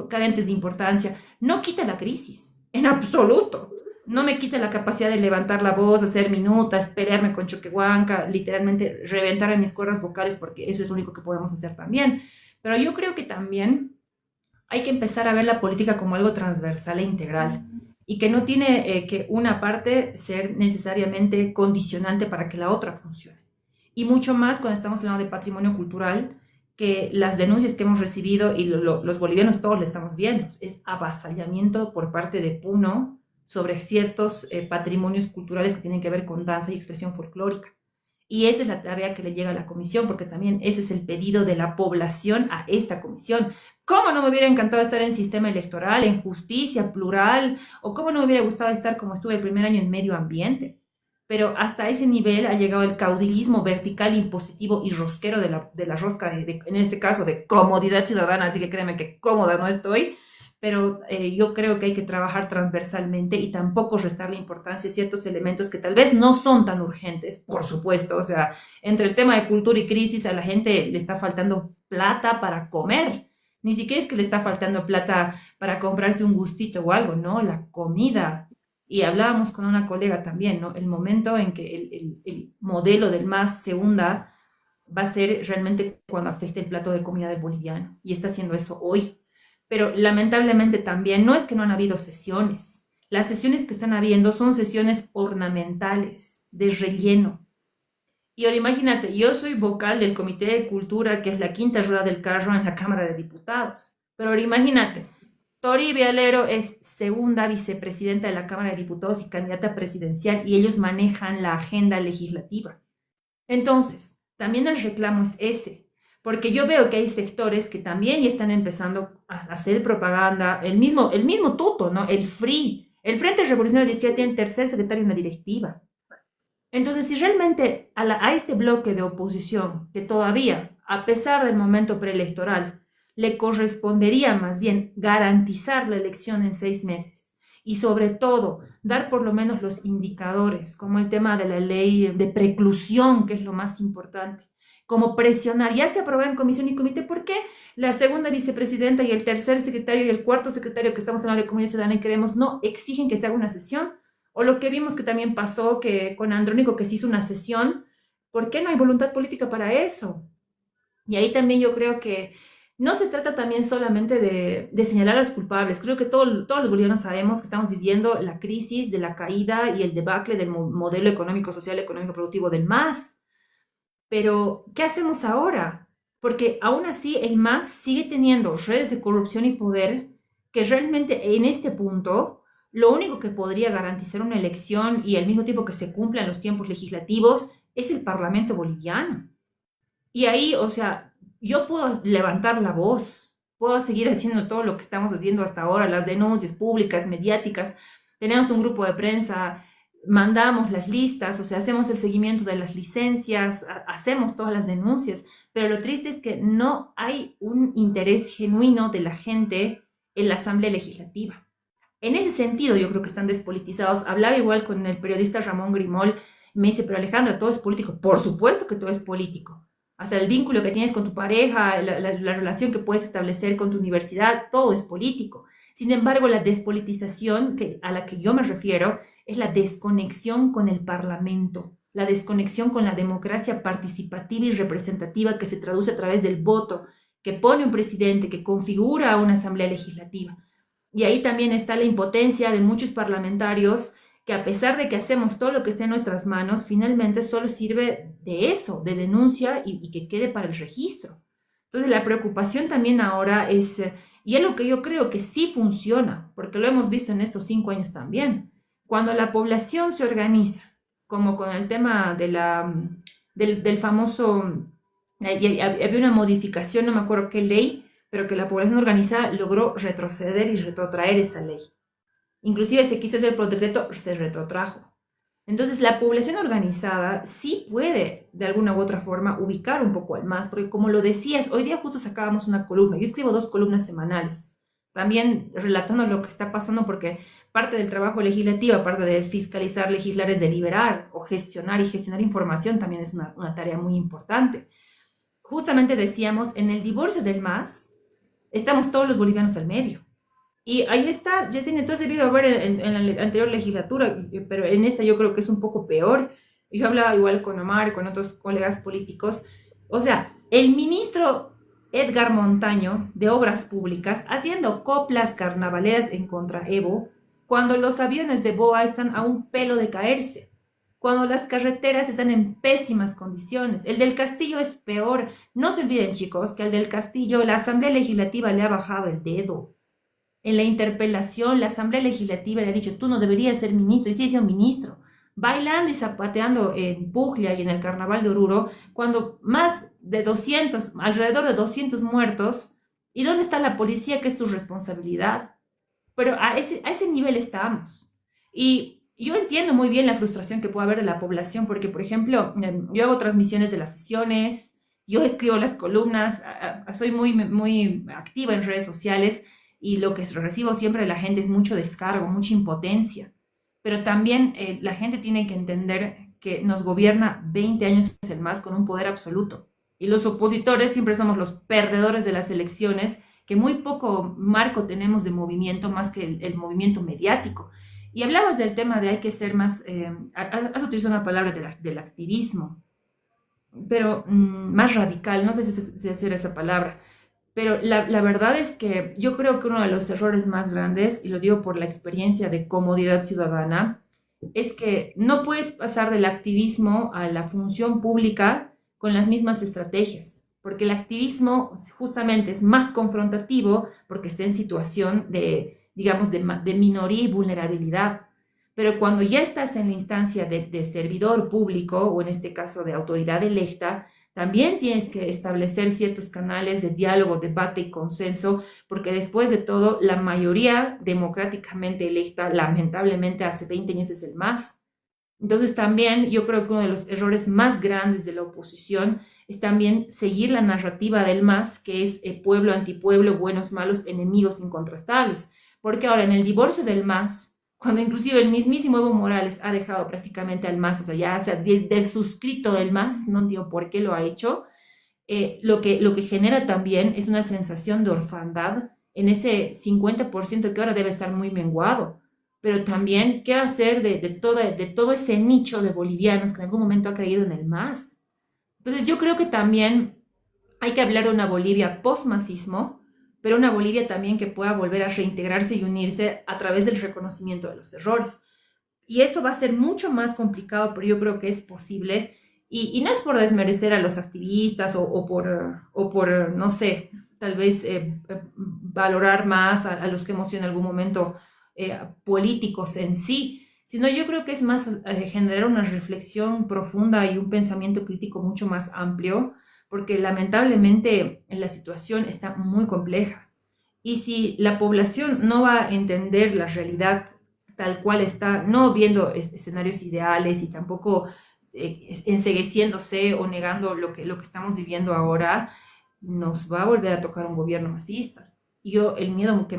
carentes de importancia. No quita la crisis, en absoluto. No me quita la capacidad de levantar la voz, hacer minutas, pelearme con Choquehuanca, literalmente reventar en mis cuerdas vocales, porque eso es lo único que podemos hacer también. Pero yo creo que también hay que empezar a ver la política como algo transversal e integral y que no tiene que una parte ser necesariamente condicionante para que la otra funcione. Y mucho más cuando estamos hablando de patrimonio cultural, que las denuncias que hemos recibido y los bolivianos todos lo estamos viendo, es avasallamiento por parte de Puno sobre ciertos patrimonios culturales que tienen que ver con danza y expresión folclórica. Y esa es la tarea que le llega a la comisión, porque también ese es el pedido de la población a esta comisión. ¿Cómo no me hubiera encantado estar en sistema electoral, en justicia, plural? ¿O cómo no me hubiera gustado estar como estuve el primer año en medio ambiente? Pero hasta ese nivel ha llegado el caudilismo vertical, impositivo y rosquero de la rosca, en este caso de comodidad ciudadana, así que créeme que cómoda no estoy, pero yo creo que hay que trabajar transversalmente y tampoco restarle importancia a ciertos elementos que tal vez no son tan urgentes, por supuesto, o sea, entre el tema de cultura y crisis a la gente le está faltando plata para comer, ni siquiera es que le está faltando plata para comprarse un gustito o algo, no, la comida. Y hablábamos con una colega también, ¿no? El momento en que el modelo del MAS se hunda va a ser realmente cuando afecte el plato de comida del boliviano, y está haciendo eso hoy. Pero lamentablemente también no es que no han habido sesiones. Las sesiones que están habiendo son sesiones ornamentales, de relleno. Y ahora imagínate, yo soy vocal del Comité de Cultura, que es la quinta rueda del carro en la Cámara de Diputados. Pero ahora imagínate, Toribia Alero es segunda vicepresidenta de la Cámara de Diputados y candidata presidencial, y ellos manejan la agenda legislativa. Entonces, también el reclamo es ese. Porque yo veo que hay sectores que también ya están empezando a hacer propaganda, el mismo tuto, ¿no? El FRI, el Frente Revolucionario de Izquierda, tiene el tercer secretario en la directiva. Entonces, si realmente a este bloque de oposición, que todavía, a pesar del momento preelectoral, le correspondería más bien garantizar la elección en 6 meses y sobre todo dar por lo menos los indicadores, como el tema de la ley de preclusión, que es lo más importante, como presionar, ya se aprobó en comisión y comité, ¿por qué la segunda vicepresidenta y el tercer secretario y el cuarto secretario, que estamos hablando de comunidad ciudadana y queremos, no exigen que se haga una sesión? O lo que vimos que también pasó que con Andrónico, que se hizo una sesión, ¿por qué no hay voluntad política para eso? Y ahí también yo creo que no se trata también solamente de señalar a los culpables. Creo que todos los bolivianos sabemos que estamos viviendo la crisis de la caída y el debacle del modelo económico, social, económico, productivo del MAS. Pero, ¿qué hacemos ahora? Porque aún así el MAS sigue teniendo redes de corrupción y poder que realmente en este punto lo único que podría garantizar una elección y al mismo tiempo que se cumplan los tiempos legislativos es el Parlamento boliviano. Y ahí, o sea, yo puedo levantar la voz, puedo seguir haciendo todo lo que estamos haciendo hasta ahora, las denuncias públicas, mediáticas, tenemos un grupo de prensa, mandamos las listas, o sea, hacemos el seguimiento de las licencias, hacemos todas las denuncias, pero lo triste es que no hay un interés genuino de la gente en la Asamblea Legislativa. En ese sentido, yo creo que están despolitizados. Hablaba igual con el periodista Ramón Grimol, me dice, pero Alejandra, todo es político. Por supuesto que todo es político. Hasta el vínculo que tienes con tu pareja, la relación que puedes establecer con tu universidad, todo es político. Sin embargo, la despolitización a la que yo me refiero es la desconexión con el Parlamento, la desconexión con la democracia participativa y representativa que se traduce a través del voto, que pone un presidente, que configura una asamblea legislativa. Y ahí también está la impotencia de muchos parlamentarios que, a pesar de que hacemos todo lo que esté en nuestras manos, finalmente solo sirve de eso, de denuncia y que quede para el registro. Entonces la preocupación también ahora es, y es lo que yo creo que sí funciona, porque lo hemos visto en estos 5 años también, cuando la población se organiza, como con el tema del famoso, había una modificación, no me acuerdo qué ley, pero que la población organizada logró retroceder y retrotraer esa ley. Inclusive se quiso hacer por decreto, se retrotrajo. Entonces la población organizada sí puede de alguna u otra forma ubicar un poco al MAS, porque como lo decías, hoy día justo sacábamos una columna, yo escribo 2 columnas semanales, también relatando lo que está pasando, porque parte del trabajo legislativo, aparte de fiscalizar, legislar, es deliberar o gestionar, y gestionar información también es una tarea muy importante. Justamente decíamos, en el divorcio del MAS, estamos todos los bolivianos al medio. Y ahí está, Yesenia, entonces debido haber en la anterior legislatura, pero en esta yo creo que es un poco peor. Yo hablaba igual con Omar y con otros colegas políticos. O sea, el ministro Edgar Montaño de Obras Públicas haciendo coplas carnavaleras en contra Evo, cuando los aviones de BOA están a un pelo de caerse, cuando las carreteras están en pésimas condiciones. El del Castillo es peor. No se olviden, chicos, que al del Castillo la Asamblea Legislativa le ha bajado el dedo. En la interpelación, la Asamblea Legislativa le ha dicho, tú no deberías ser ministro, y sí es un ministro, bailando y zapateando en Puglia y en el Carnaval de Oruro, cuando más de 200, alrededor de 200 muertos, ¿y dónde está la policía, que es su responsabilidad? Pero a ese nivel estamos. Y yo entiendo muy bien la frustración que puede haber de la población, porque, por ejemplo, yo hago transmisiones de las sesiones, yo escribo las columnas, soy muy activa en redes sociales, y lo que recibo siempre de la gente es mucho descargo, mucha impotencia. Pero también la gente tiene que entender que nos gobierna 20 años el MAS con un poder absoluto. Y los opositores siempre somos los perdedores de las elecciones, que muy poco marco tenemos de movimiento más que el movimiento mediático. Y hablabas del tema de hay que ser más, has utilizado una palabra del activismo, pero más radical, no sé si hacer esa palabra, pero la verdad es que yo creo que uno de los errores más grandes, y lo digo por la experiencia de comodidad ciudadana, es que no puedes pasar del activismo a la función pública con las mismas estrategias, porque el activismo justamente es más confrontativo porque está en situación de, digamos, de minoría y vulnerabilidad. Pero cuando ya estás en la instancia de servidor público, o en este caso de autoridad electa, también tienes que establecer ciertos canales de diálogo, debate y consenso, porque después de todo, la mayoría democráticamente electa, lamentablemente, hace 20 años es el MAS. Entonces también yo creo que uno de los errores más grandes de la oposición es también seguir la narrativa del MAS, que es pueblo, antipueblo, buenos, malos, enemigos incontrastables. Porque ahora en el divorcio del MAS, cuando inclusive el mismísimo Evo Morales ha dejado prácticamente al MAS, o sea, ya se ha desuscrito del MAS, no entiendo por qué lo ha hecho, lo que genera también es una sensación de orfandad en ese 50% que ahora debe estar muy menguado. Pero también, ¿qué hacer de todo ese nicho de bolivianos que en algún momento ha creído en el MAS? Entonces yo creo que también hay que hablar de una Bolivia post-masismo, pero una Bolivia también que pueda volver a reintegrarse y unirse a través del reconocimiento de los errores. Y eso va a ser mucho más complicado, pero yo creo que es posible. Y no es por desmerecer a los activistas o por no sé, tal vez valorar más a los que hemos sido en algún momento políticos en sí, sino yo creo que es más generar una reflexión profunda y un pensamiento crítico mucho más amplio, porque lamentablemente la situación está muy compleja. Y si la población no va a entender la realidad tal cual está, no viendo escenarios ideales y tampoco encegueciéndose o negando lo que estamos viviendo ahora, nos va a volver a tocar un gobierno masista. Yo el miedo que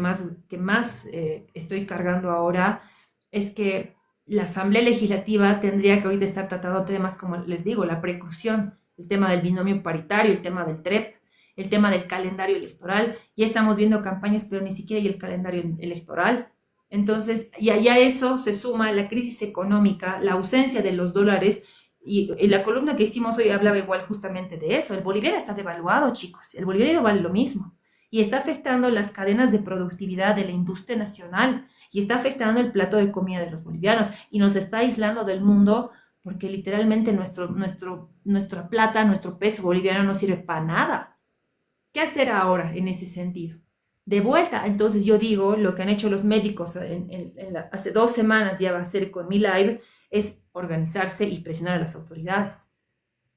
más estoy cargando ahora es que la Asamblea Legislativa tendría que ahorita estar tratando temas como, les digo, la preclusión, el tema del binomio paritario, el tema del TREP, el tema del calendario electoral. Ya estamos viendo campañas, pero ni siquiera hay el calendario electoral. Entonces, y allá eso se suma la crisis económica, la ausencia de los dólares, y la columna que hicimos hoy hablaba igual justamente de eso. El boliviano está devaluado, chicos, el boliviano vale lo mismo. Y está afectando las cadenas de productividad de la industria nacional, y está afectando el plato de comida de los bolivianos, y nos está aislando del mundo, porque literalmente nuestra plata, nuestro peso boliviano no sirve para nada. ¿Qué hacer ahora en ese sentido? De vuelta, entonces yo digo, lo que han hecho los médicos hace 2 semanas ya va a ser con mi live, es organizarse y presionar a las autoridades.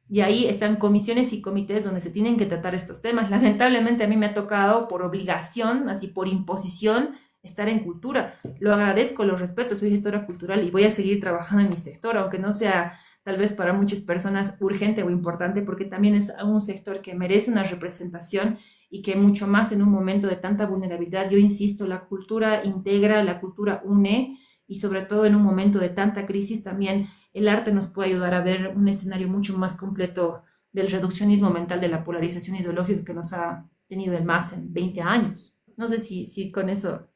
Y ahí están comisiones y comités donde se tienen que tratar estos temas. Lamentablemente a mí me ha tocado por obligación, así por imposición, estar en cultura. Lo agradezco, lo respeto, soy gestora cultural y voy a seguir trabajando en mi sector, aunque no sea tal vez para muchas personas urgente o importante, porque también es un sector que merece una representación y que mucho más en un momento de tanta vulnerabilidad. Yo insisto, la cultura integra, la cultura une, y sobre todo en un momento de tanta crisis también el arte nos puede ayudar a ver un escenario mucho más completo del reduccionismo mental, de la polarización ideológica que nos ha tenido el MAS en 20 años. No sé si con eso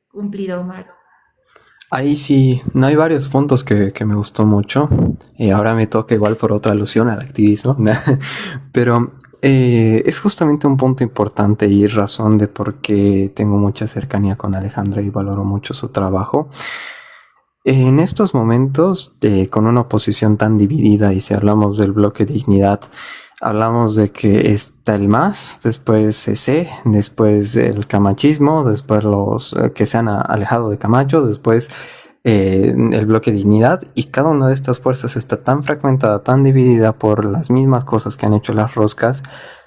cumplido, Omar. Ahí sí, no hay varios puntos que me gustó mucho. Ahora me toca igual por otra alusión al activismo, pero es justamente un punto importante y razón de por qué tengo mucha cercanía con Alejandra y valoro mucho su trabajo. En estos momentos, con una oposición tan dividida, y si hablamos del bloque Dignidad, Hablamos de que está el MAS, después CC, después el camachismo, después los que se han alejado de Camacho, después el bloque Dignidad, y cada una de estas fuerzas está tan fragmentada, tan dividida por las mismas cosas que han hecho las roscas,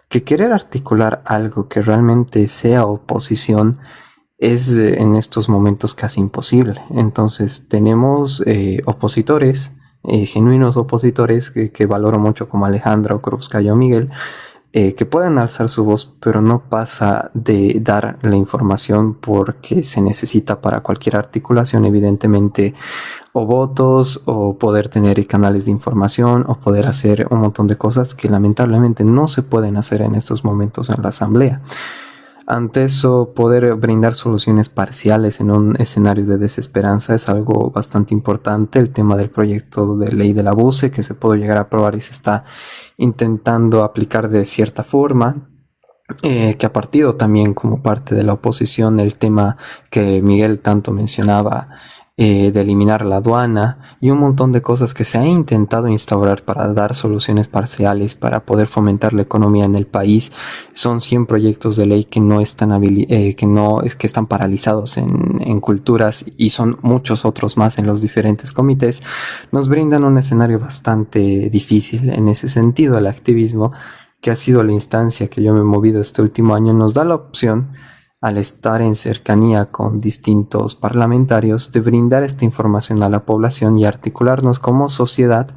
que querer articular algo que realmente sea oposición es en estos momentos casi imposible. Entonces tenemos opositores, genuinos opositores que valoro mucho, como Alejandra o Cruz Cayo Miguel, que pueden alzar su voz, pero no pasa de dar la información porque se necesita para cualquier articulación, evidentemente, o votos, o poder tener canales de información, o poder hacer un montón de cosas que lamentablemente no se pueden hacer en estos momentos en la asamblea. Ante eso, poder brindar soluciones parciales en un escenario de desesperanza es algo bastante importante. El tema del proyecto de ley del abuso que se puede llegar a aprobar y se está intentando aplicar de cierta forma, que ha partido también como parte de la oposición el tema que Miguel tanto mencionaba, de eliminar la aduana y un montón de cosas que se ha intentado instaurar para dar soluciones parciales para poder fomentar la economía en el país. Son 100 proyectos de ley que no están que están paralizados en culturas, y son muchos otros más en los diferentes comités. Nos brindan un escenario bastante difícil. En ese sentido, el activismo, que ha sido la instancia que yo me he movido este último año, nos da la opción, al estar en cercanía con distintos parlamentarios, de brindar esta información a la población y articularnos como sociedad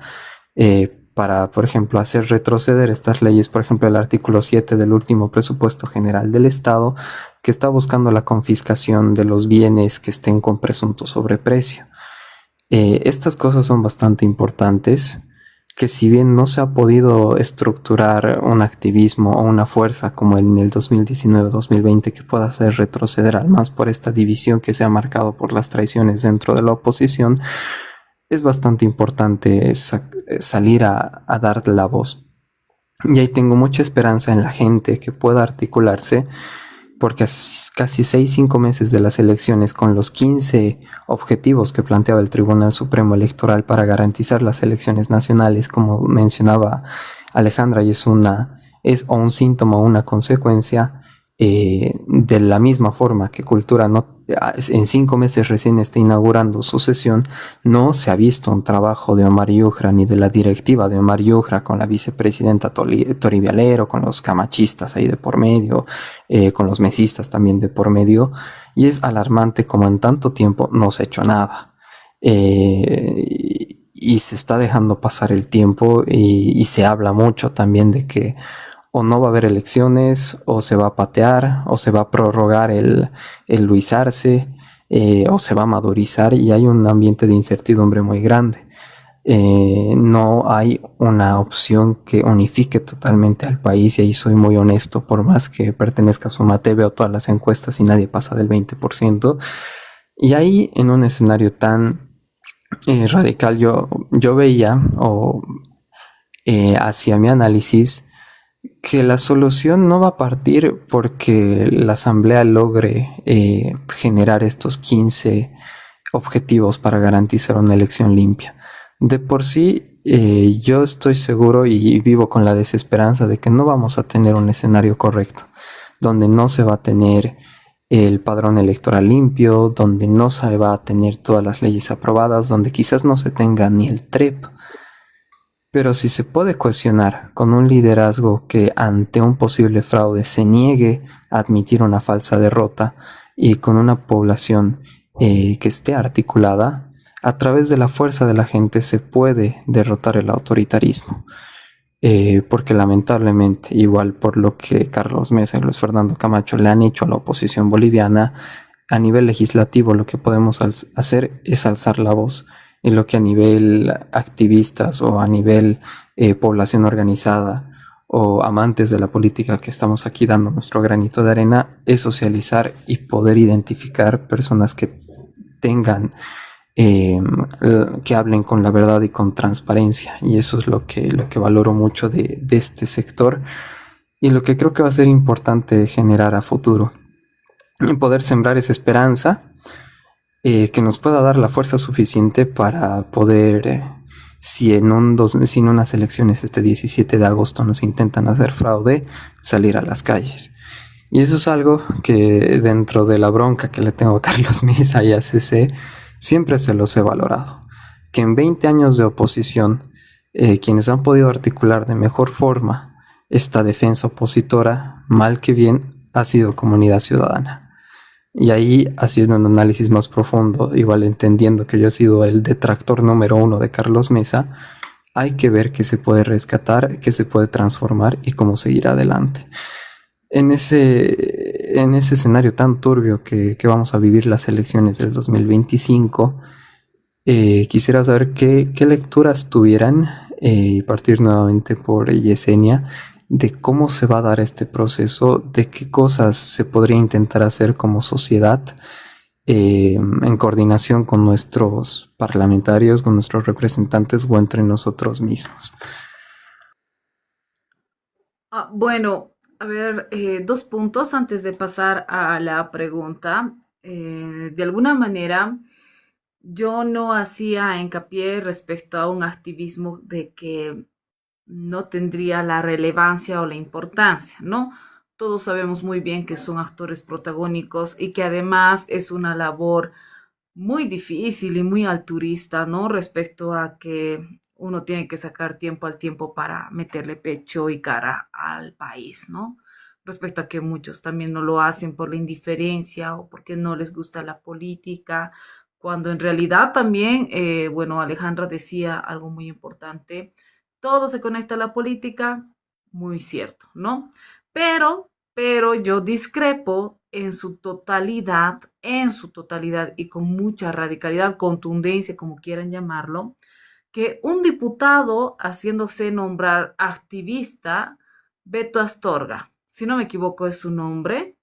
para, por ejemplo, hacer retroceder estas leyes. Por ejemplo, el artículo 7 del último presupuesto general del Estado, que está buscando la confiscación de los bienes que estén con presunto sobreprecio. Estas cosas son bastante importantes, que si bien no se ha podido estructurar un activismo o una fuerza como en el 2019-2020 que pueda hacer retroceder al MAS por esta división que se ha marcado por las traiciones dentro de la oposición, es bastante importante salir a dar la voz. Y ahí tengo mucha esperanza en la gente que pueda articularse, porque casi 5 meses de las elecciones, con los 15 objetivos que planteaba el Tribunal Supremo Electoral para garantizar las elecciones nacionales, como mencionaba Alejandra, y es o un síntoma o una consecuencia, de la misma forma que Cultura en 5 meses recién está inaugurando su sesión, no se ha visto un trabajo de Omar Yujra ni de la directiva de Omar Yujra con la vicepresidenta Tori Vialero, con los camachistas ahí de por medio, con los mesistas también de por medio, y es alarmante como en tanto tiempo no se ha hecho nada. Y se está dejando pasar el tiempo, y se habla mucho también de que o no va a haber elecciones, o se va a patear, o se va a prorrogar el Luis Arce, o se va a madurizar, y hay un ambiente de incertidumbre muy grande. No hay una opción que unifique totalmente al país, y ahí soy muy honesto. Por más que pertenezca a Sumate, veo todas las encuestas y nadie pasa del 20%. Y ahí, en un escenario tan radical, yo veía, hacia mi análisis, que la solución no va a partir porque la asamblea logre generar estos 15 objetivos para garantizar una elección limpia. De por sí, yo estoy seguro y vivo con la desesperanza de que no vamos a tener un escenario correcto, donde no se va a tener el padrón electoral limpio, donde no se va a tener todas las leyes aprobadas, donde quizás no se tenga ni el TREP. Pero si se puede cohesionar con un liderazgo que ante un posible fraude se niegue a admitir una falsa derrota, y con una población que esté articulada, a través de la fuerza de la gente se puede derrotar el autoritarismo. Porque lamentablemente, igual por lo que Carlos Mesa y Luis Fernando Camacho le han hecho a la oposición boliviana, a nivel legislativo lo que podemos hacer es alzar la voz. Y lo que a nivel activistas o a nivel población organizada o amantes de la política que estamos aquí dando nuestro granito de arena, es socializar y poder identificar personas que tengan, que hablen con la verdad y con transparencia. Y eso es lo que valoro mucho de este sector, y lo que creo que va a ser importante generar a futuro. Y poder sembrar esa esperanza que nos pueda dar la fuerza suficiente para poder si si en unas elecciones este 17 de agosto nos intentan hacer fraude, salir a las calles. Y eso es algo que dentro de la bronca que le tengo a Carlos Mesa y a CC, siempre se los he valorado. Que en 20 años de oposición, quienes han podido articular de mejor forma esta defensa opositora, mal que bien, ha sido Comunidad Ciudadana. Y ahí, haciendo un análisis más profundo, igual entendiendo que yo he sido el detractor número uno de Carlos Mesa, hay que ver qué se puede rescatar, qué se puede transformar y cómo seguir adelante. En ese escenario tan turbio que vamos a vivir las elecciones del 2025, quisiera saber qué lecturas tuvieran, y partir nuevamente por Yesenia, de cómo se va a dar este proceso, de qué cosas se podría intentar hacer como sociedad, en coordinación con nuestros parlamentarios, con nuestros representantes o entre nosotros mismos. Bueno, a ver, dos puntos antes de pasar a la pregunta. De alguna manera, yo no hacía hincapié respecto a un activismo de que no tendría la relevancia o la importancia, ¿no? Todos sabemos muy bien que son actores protagónicos y que además es una labor muy difícil y muy altruista, ¿no? Respecto a que uno tiene que sacar tiempo al tiempo para meterle pecho y cara al país, ¿no? Respecto a que muchos también no lo hacen por la indiferencia o porque no les gusta la política, cuando en realidad también, bueno, Alejandra decía algo muy importante, todo se conecta a la política, muy cierto, ¿no? Pero yo discrepo en su totalidad y con mucha radicalidad, contundencia, como quieran llamarlo, que un diputado haciéndose nombrar activista, Beto Astorga, si no me equivoco es su nombre,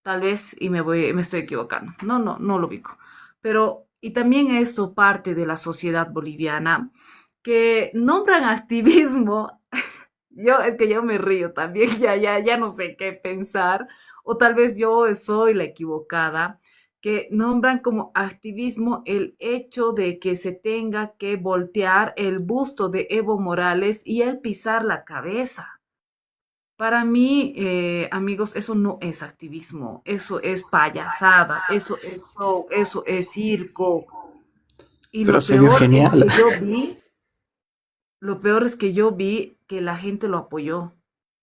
tal vez y me estoy equivocando, no lo ubico, pero y también eso parte de la sociedad boliviana que nombran activismo. Es que yo me río también, ya no sé qué pensar, o tal vez yo soy la equivocada, que nombran como activismo el hecho de que se tenga que voltear el busto de Evo Morales y él pisar la cabeza. Para mí, amigos, eso no es activismo, eso es payasada, eso es show, eso es circo. Y Pero se vio genial. lo peor es que yo vi que la gente lo apoyó.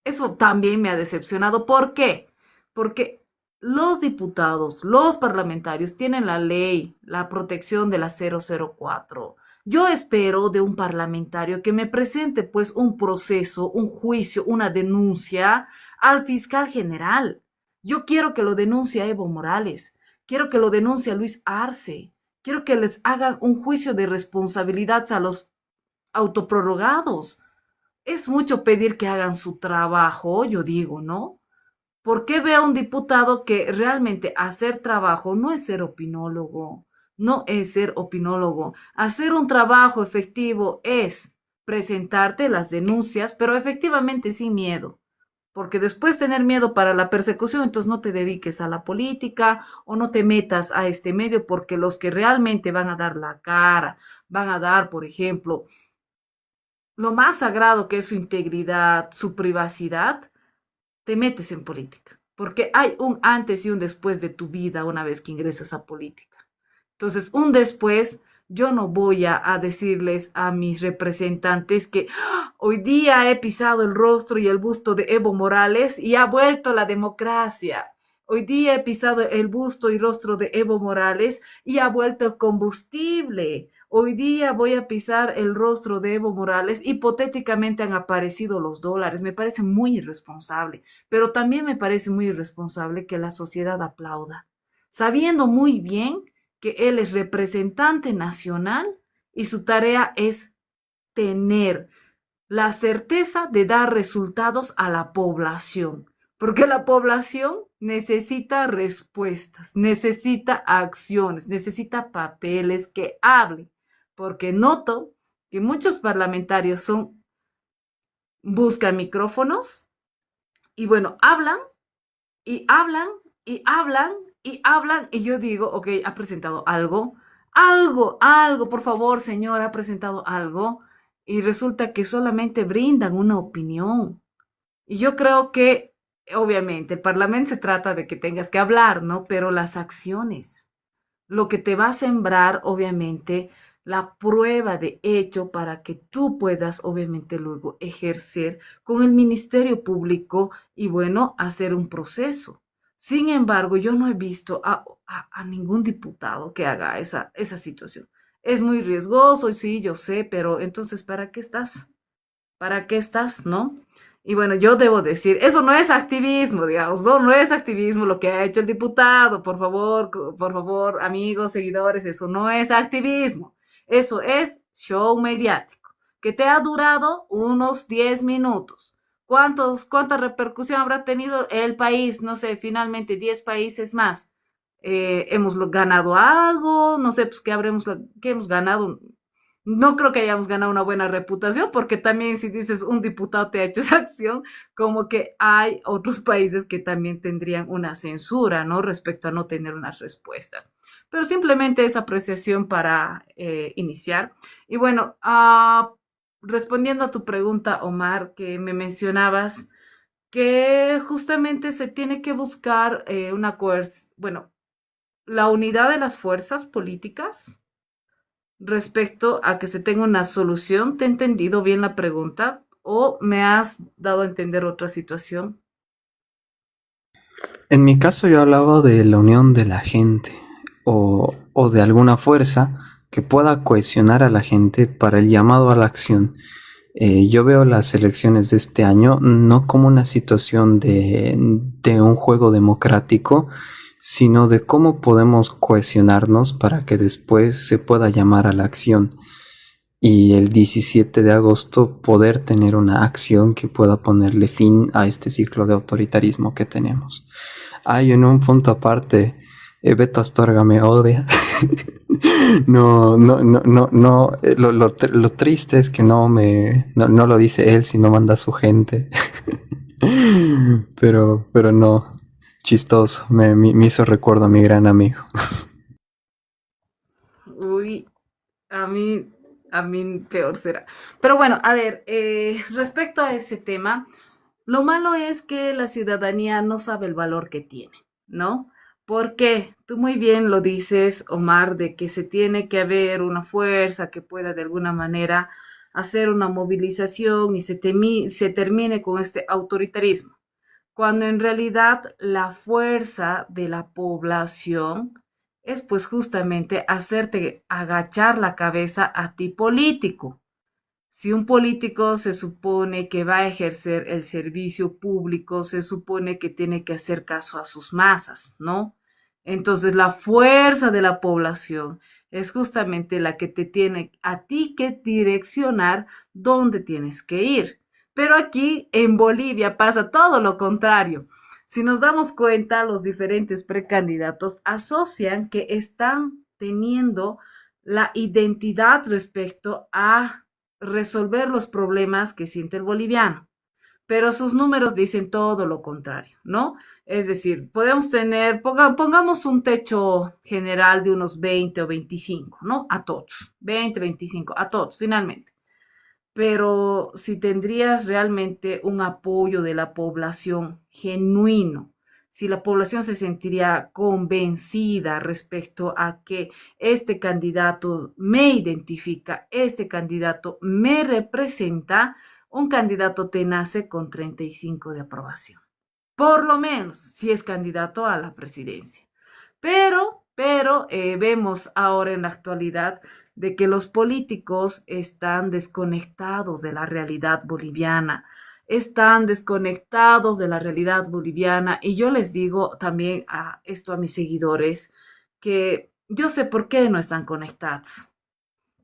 Eso también me ha decepcionado. ¿Por qué? Porque los diputados, los parlamentarios tienen la ley, la protección de la 004. Yo espero de un parlamentario que me presente pues un proceso, un juicio, una denuncia al fiscal general. Yo quiero que lo denuncie a Evo Morales, quiero que lo denuncie a Luis Arce, quiero que les hagan un juicio de responsabilidad a los autoprorrogados. Es mucho pedir que hagan su trabajo, yo digo, ¿no? ¿Por qué ve a un diputado que realmente hacer trabajo no es ser opinólogo? No es ser opinólogo. Hacer un trabajo efectivo es presentarte las denuncias, pero efectivamente sin miedo. Porque después tener miedo para la persecución, entonces no te dediques a la política o no te metas a este medio, porque los que realmente van a dar la cara, van a dar, por ejemplo, lo más sagrado que es su integridad, su privacidad, te metes en política, porque hay un antes y un después de tu vida una vez que ingresas a política. Entonces, un después, yo no voy a decirles a mis representantes que hoy día he pisado el rostro y el busto de Evo Morales y ha vuelto la democracia. Hoy día he pisado el busto y rostro de Evo Morales y ha vuelto el combustible. Hoy día voy a pisar el rostro de Evo Morales. Hipotéticamente han aparecido los dólares. Me parece muy irresponsable, pero también me parece muy irresponsable que la sociedad aplauda, sabiendo muy bien que él es representante nacional y su tarea es tener la certeza de dar resultados a la población, porque la población necesita respuestas, necesita acciones, necesita papeles que hablen, porque noto que muchos parlamentarios buscan micrófonos y bueno, hablan y hablan y hablan y hablan y yo digo, ok, ha presentado algo, Algo, por favor, señor, ha presentado algo y resulta que solamente brindan una opinión. Y yo creo que, obviamente, el Parlamento se trata de que tengas que hablar, ¿no? Pero las acciones, lo que te va a sembrar, obviamente, la prueba de hecho para que tú puedas, obviamente, luego ejercer con el Ministerio Público y, bueno, hacer un proceso. Sin embargo, yo no he visto a ningún diputado que haga esa situación. Es muy riesgoso, y sí, yo sé, pero entonces, ¿para qué estás? ¿Para qué estás, no? Y bueno, yo debo decir, eso no es activismo, digamos, no es activismo lo que ha hecho el diputado, por favor, amigos, seguidores, eso no es activismo, eso es show mediático, que te ha durado unos 10 minutos. ¿Cuánta repercusión habrá tenido el país? No sé, finalmente 10 países más. ¿Hemos ganado algo? No sé, pues, ¿qué hemos ganado? No creo que hayamos ganado una buena reputación, porque también si dices un diputado te ha hecho esa acción, como que hay otros países que también tendrían una censura, ¿no? Respecto a no tener unas respuestas. Pero simplemente es apreciación para iniciar. Y bueno, respondiendo a tu pregunta, Omar, que me mencionabas, que justamente se tiene que buscar bueno, la unidad de las fuerzas políticas respecto a que se tenga una solución. ¿Te he entendido bien la pregunta o me has dado a entender otra situación? En mi caso yo hablaba de la unión de la gente o de alguna fuerza que pueda cohesionar a la gente para el llamado a la acción. Yo veo las elecciones de este año no como una situación de un juego democrático, sino de cómo podemos cohesionarnos para que después se pueda llamar a la acción y el 17 de agosto poder tener una acción que pueda ponerle fin a este ciclo de autoritarismo que tenemos. Hay en un punto aparte, Beto Astorga me odia. No. Lo triste es que no lo dice él, sino manda a su gente. Pero no, chistoso. Me hizo recuerdo a mi gran amigo. Uy, a mí, a mí peor será. Pero bueno, a ver, respecto a ese tema, lo malo es que la ciudadanía no sabe el valor que tiene, ¿no? Porque tú muy bien lo dices, Omar, de que se tiene que haber una fuerza que pueda de alguna manera hacer una movilización y se termine con este autoritarismo, cuando en realidad la fuerza de la población es pues justamente hacerte agachar la cabeza a ti político. Si un político se supone que va a ejercer el servicio público, se supone que tiene que hacer caso a sus masas, ¿no? Entonces, la fuerza de la población es justamente la que te tiene a ti que direccionar dónde tienes que ir. Pero aquí en Bolivia pasa todo lo contrario. Si nos damos cuenta, los diferentes precandidatos asocian que están teniendo la identidad respecto a resolver los problemas que siente el boliviano, pero sus números dicen todo lo contrario, ¿no? Es decir, podemos tener, pongamos un techo general de unos 20 o 25, ¿no? A todos, 20, 25, a todos, finalmente. Pero si tendrías realmente un apoyo de la población genuino, si la población se sentiría convencida respecto a que este candidato me identifica, este candidato me representa, un candidato te nace con 35 de aprobación. Por lo menos, si es candidato a la presidencia. Pero vemos ahora en la actualidad de que los políticos están desconectados de la realidad boliviana, están desconectados de la realidad boliviana. Y yo les digo también a esto a mis seguidores, que yo sé por qué no están conectados,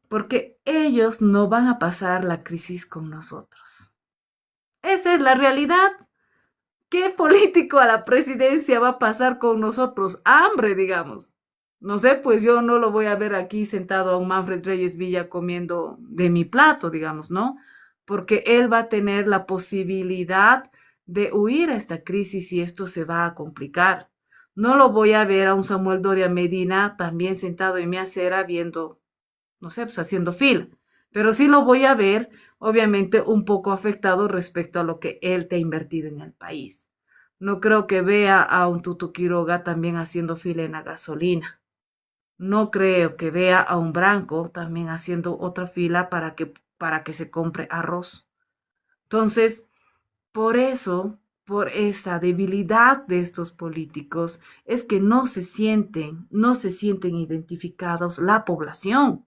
porque ellos no van a pasar la crisis con nosotros. Esa es la realidad. ¿Qué político a la presidencia va a pasar con nosotros? Hambre, digamos. No sé, pues yo no lo voy a ver aquí sentado a un Manfred Reyes Villa comiendo de mi plato, digamos, ¿no? Porque él va a tener la posibilidad de huir a esta crisis y esto se va a complicar. No lo voy a ver a un Samuel Doria Medina también sentado en mi acera viendo, no sé, pues haciendo fila. Pero sí lo voy a ver, obviamente, un poco afectado respecto a lo que él te ha invertido en el país. No creo que vea a un Tutu Quiroga también haciendo fila en la gasolina. No creo que vea a un Branco también haciendo otra fila para que se compre arroz. Entonces, por eso, por esa debilidad de estos políticos, es que no se sienten identificados la población.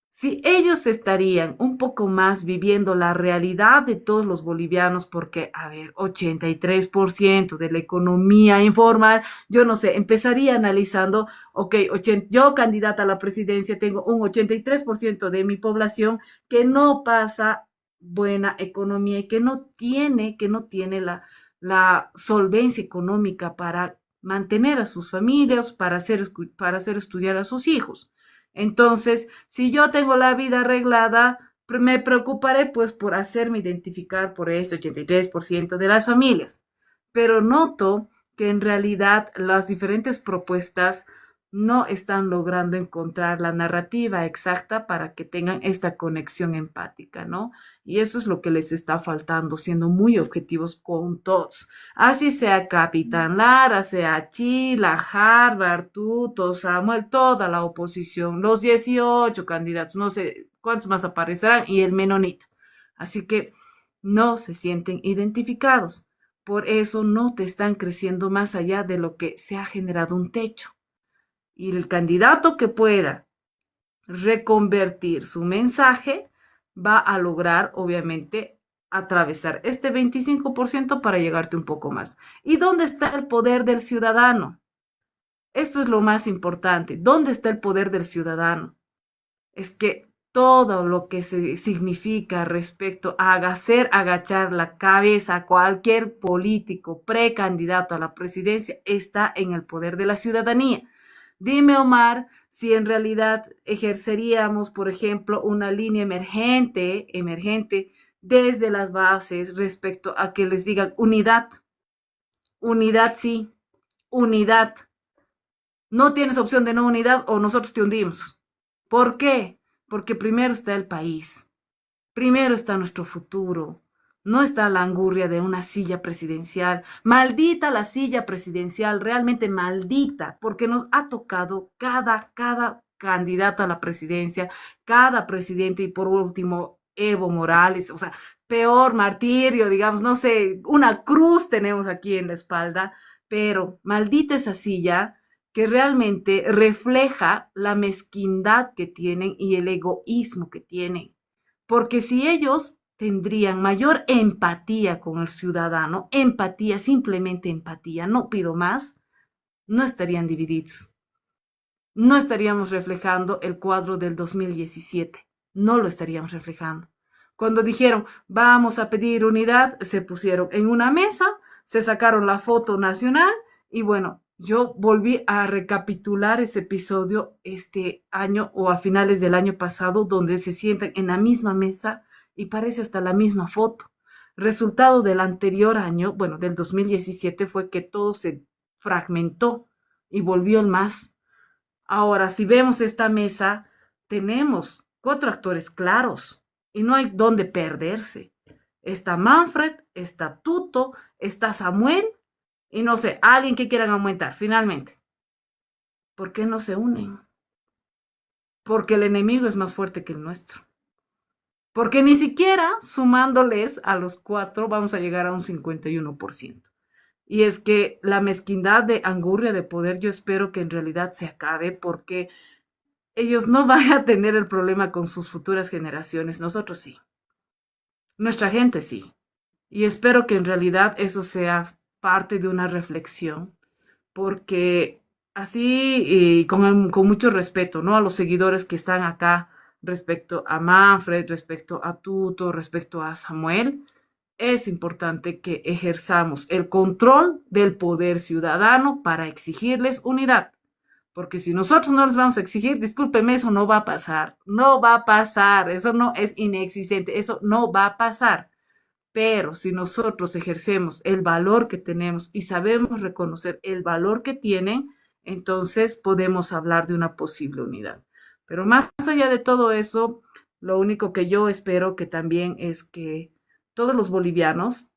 Si ellos estarían un poco más viviendo la realidad de todos los bolivianos, porque, a ver, 83% de la economía informal, yo no sé, empezaría analizando, ok, yo candidata a la presidencia tengo un 83% de mi población que no pasa buena economía y que no tiene la solvencia económica para mantener a sus familias, para hacer estudiar a sus hijos. Entonces, si yo tengo la vida arreglada, me preocuparé pues por hacerme identificar por este 83% de las familias. Pero noto que en realidad las diferentes propuestas no están logrando encontrar la narrativa exacta para que tengan esta conexión empática, ¿no? Y eso es lo que les está faltando, siendo muy objetivos con todos. Así sea Capitán Lara, sea Chila, Harvard, Tuto, Samuel, toda la oposición, los 18 candidatos, no sé cuántos más aparecerán, y el Menonita. Así que no se sienten identificados. Por eso no te están creciendo más allá de lo que se ha generado un techo. Y el candidato que pueda reconvertir su mensaje va a lograr, obviamente, atravesar este 25% para llegarte un poco más. ¿Y dónde está el poder del ciudadano? Esto es lo más importante. ¿Dónde está el poder del ciudadano? Es que todo lo que se significa respecto a hacer agachar la cabeza a cualquier político precandidato a la presidencia está en el poder de la ciudadanía. Dime, Omar, si en realidad ejerceríamos, por ejemplo, una línea emergente desde las bases respecto a que les digan unidad, unidad sí, unidad. No tienes opción de no unidad o nosotros te hundimos. ¿Por qué? Porque primero está el país, primero está nuestro futuro, no está la angurria de una silla presidencial. Maldita la silla presidencial, realmente maldita, porque nos ha tocado cada candidato a la presidencia, cada presidente y por último Evo Morales, o sea, peor martirio, digamos, no sé, una cruz tenemos aquí en la espalda, pero maldita esa silla que realmente refleja la mezquindad que tienen y el egoísmo que tienen. Porque si ellos tendrían mayor empatía con el ciudadano, empatía, simplemente empatía, no pido más, no estarían divididos. No estaríamos reflejando el cuadro del 2017, no lo estaríamos reflejando. Cuando dijeron, vamos a pedir unidad, se pusieron en una mesa, se sacaron la foto nacional y bueno, yo volví a recapitular ese episodio este año o a finales del año pasado, donde se sientan en la misma mesa y parece hasta la misma foto. Resultado del anterior año, bueno, del 2017, fue que todo se fragmentó y volvió el más. Ahora, si vemos esta mesa, tenemos 4 actores claros y no hay dónde perderse. Está Manfred, está Tuto, está Samuel y no sé, alguien que quieran aumentar finalmente. ¿Por qué no se unen? Porque el enemigo es más fuerte que el nuestro. Porque ni siquiera sumándoles a los 4 vamos a llegar a un 51%. Y es que la mezquindad de angurria de poder yo espero que en realidad se acabe porque ellos no van a tener el problema con sus futuras generaciones, nosotros sí. Nuestra gente sí. Y espero que en realidad eso sea parte de una reflexión, porque así, y con mucho respeto, ¿no? A los seguidores que están acá respecto a Manfred, respecto a Tuto, respecto a Samuel, es importante que ejerzamos el control del poder ciudadano para exigirles unidad. Porque si nosotros no les vamos a exigir, discúlpeme, eso no va a pasar. No va a pasar. Eso no es inexistente. Eso no va a pasar. Pero si nosotros ejercemos el valor que tenemos y sabemos reconocer el valor que tienen, entonces podemos hablar de una posible unidad. Pero más allá de todo eso, lo único que yo espero que también es que todos los bolivianos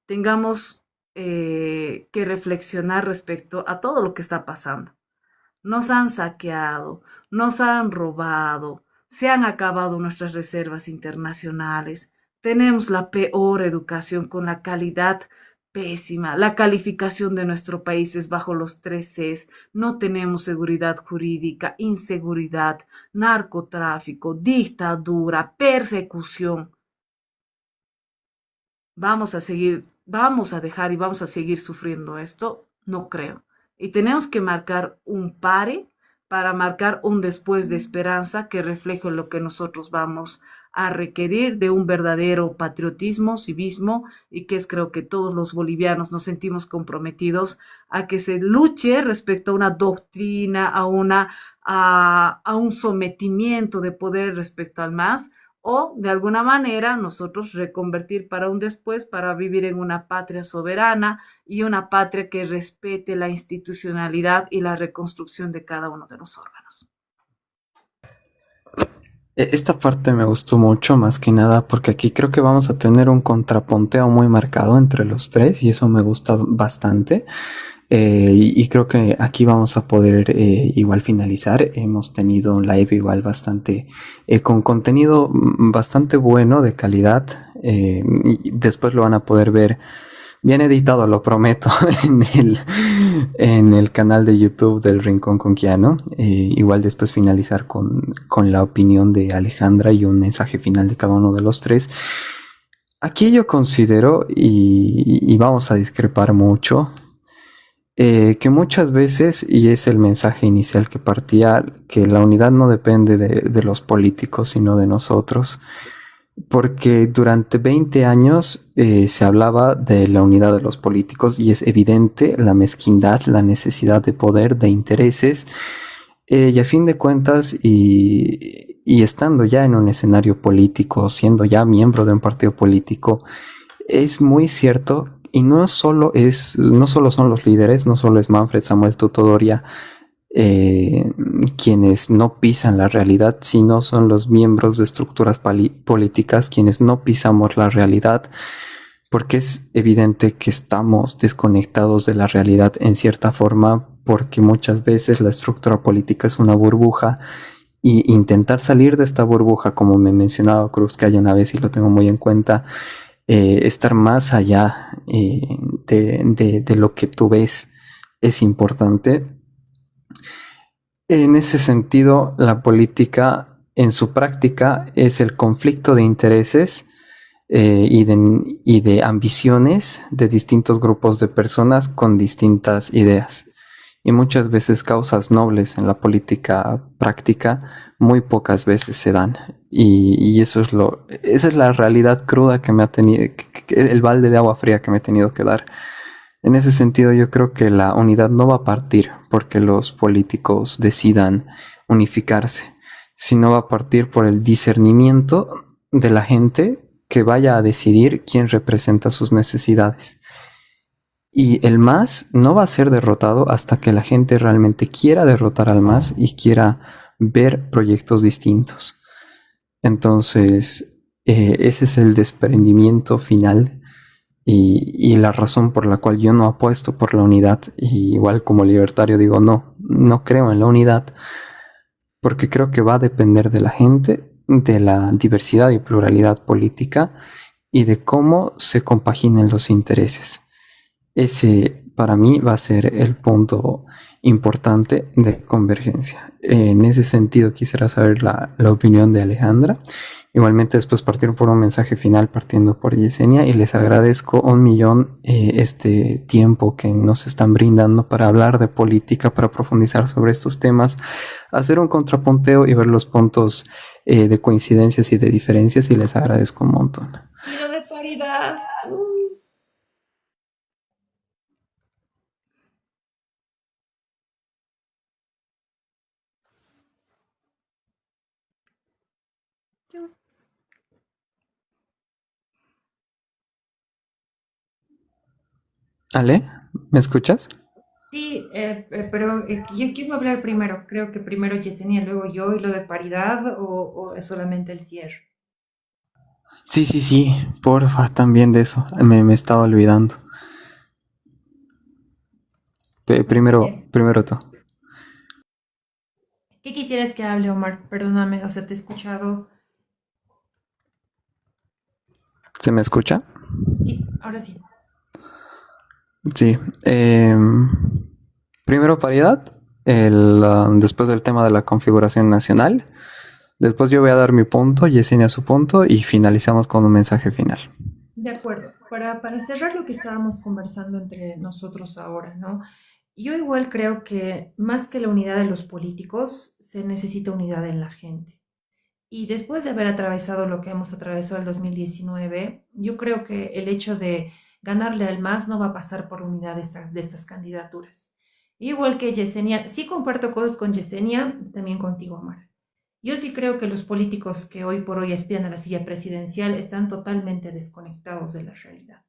tengamos que reflexionar respecto a todo lo que está pasando. Nos han saqueado, nos han robado, se han acabado nuestras reservas internacionales, tenemos la peor educación con la calidad pésima, la calificación de nuestro país es bajo los 3 Cs, no tenemos seguridad jurídica, inseguridad, narcotráfico, dictadura, persecución. Vamos a seguir, vamos a dejar y vamos a seguir sufriendo esto, no creo. Y tenemos que marcar un pare para marcar un después de esperanza que refleje lo que nosotros vamos a requerir de un verdadero patriotismo, civismo, y que es creo que todos los bolivianos nos sentimos comprometidos a que se luche respecto a una doctrina, a un sometimiento de poder respecto al MAS, o de alguna manera nosotros reconvertir para un después, para vivir en una patria soberana y una patria que respete la institucionalidad y la reconstrucción de cada uno de los órganos. Esta parte me gustó mucho, más que nada, porque aquí creo que vamos a tener un contrapunteo muy marcado entre los tres y eso me gusta bastante. Y creo que aquí vamos a poder igual finalizar. Hemos tenido un live igual bastante con contenido bastante bueno de calidad. Y después lo van a poder ver bien editado, lo prometo, en el canal de YouTube del Rincón con Keanu. Igual después finalizar con la opinión de Alejandra y un mensaje final de cada uno de los tres. Aquí yo considero, y vamos a discrepar mucho, que muchas veces, y es el mensaje inicial que partía, que la unidad no depende de los políticos, sino de nosotros, porque durante 20 años se hablaba de la unidad de los políticos y es evidente la mezquindad, la necesidad de poder, de intereses, y a fin de cuentas, y estando ya en un escenario político, siendo ya miembro de un partido político, es muy cierto y no solo son los líderes, no solo es Manfred Samuel Tuto Doria eh, quienes no pisan la realidad, sino son los miembros de estructuras políticas quienes no pisamos la realidad, porque es evidente que estamos desconectados de la realidad en cierta forma, porque muchas veces la estructura política es una burbuja y intentar salir de esta burbuja, como me mencionaba Cruz que hay una vez y lo tengo muy en cuenta, estar más allá de lo que tú ves es importante. En ese sentido, la política en su práctica es el conflicto de intereses y de ambiciones de distintos grupos de personas con distintas ideas. Y muchas veces causas nobles en la política práctica muy pocas veces se dan. Y eso es esa es la realidad cruda que me ha tenido, el balde de agua fría que me he tenido que dar. En ese sentido, yo creo que la unidad no va a partir porque los políticos decidan unificarse, sino va a partir por el discernimiento de la gente que vaya a decidir quién representa sus necesidades. Y el MAS no va a ser derrotado hasta que la gente realmente quiera derrotar al MAS y quiera ver proyectos distintos. Entonces, ese es el desprendimiento final y la razón por la cual yo no apuesto por la unidad. Y igual como libertario digo, no creo en la unidad, porque creo que va a depender de la gente, de la diversidad y pluralidad política y de cómo se compaginen los intereses. Ese para mí va a ser el punto importante de convergencia. En ese sentido quisiera saber la opinión de Alejandra. Igualmente después partir por un mensaje final partiendo por Yesenia y les agradezco 1.000.000 este tiempo que nos están brindando para hablar de política, para profundizar sobre estos temas, hacer un contrapunteo y ver los puntos de coincidencias y de diferencias y les agradezco un montón. Quiero de paridad. Ale, ¿me escuchas? Sí, pero yo quiero hablar primero. Creo que primero Yesenia, luego yo, y lo de paridad o es solamente el cierre. Sí, sí, sí, porfa, también de eso. Me estaba olvidando. Primero, Bien. primero tú. ¿Qué quisieras que hable, Omar? Perdóname, o sea, te he escuchado. ¿Se me escucha? Sí, ahora sí. Sí. Primero paridad, después del tema de la configuración nacional. Después yo voy a dar mi punto, Yesenia su punto y finalizamos con un mensaje final. De acuerdo. Para cerrar lo que estábamos conversando entre nosotros ahora, ¿no? Yo igual creo que más que la unidad de los políticos, se necesita unidad en la gente. Y después de haber atravesado lo que hemos atravesado el 2019, yo creo que el hecho de ganarle al MAS no va a pasar por unidad de estas candidaturas. Igual que Yesenia, sí comparto cosas con Yesenia, también contigo, Omar. Yo sí creo que los políticos que hoy por hoy aspiran a la silla presidencial están totalmente desconectados de la realidad.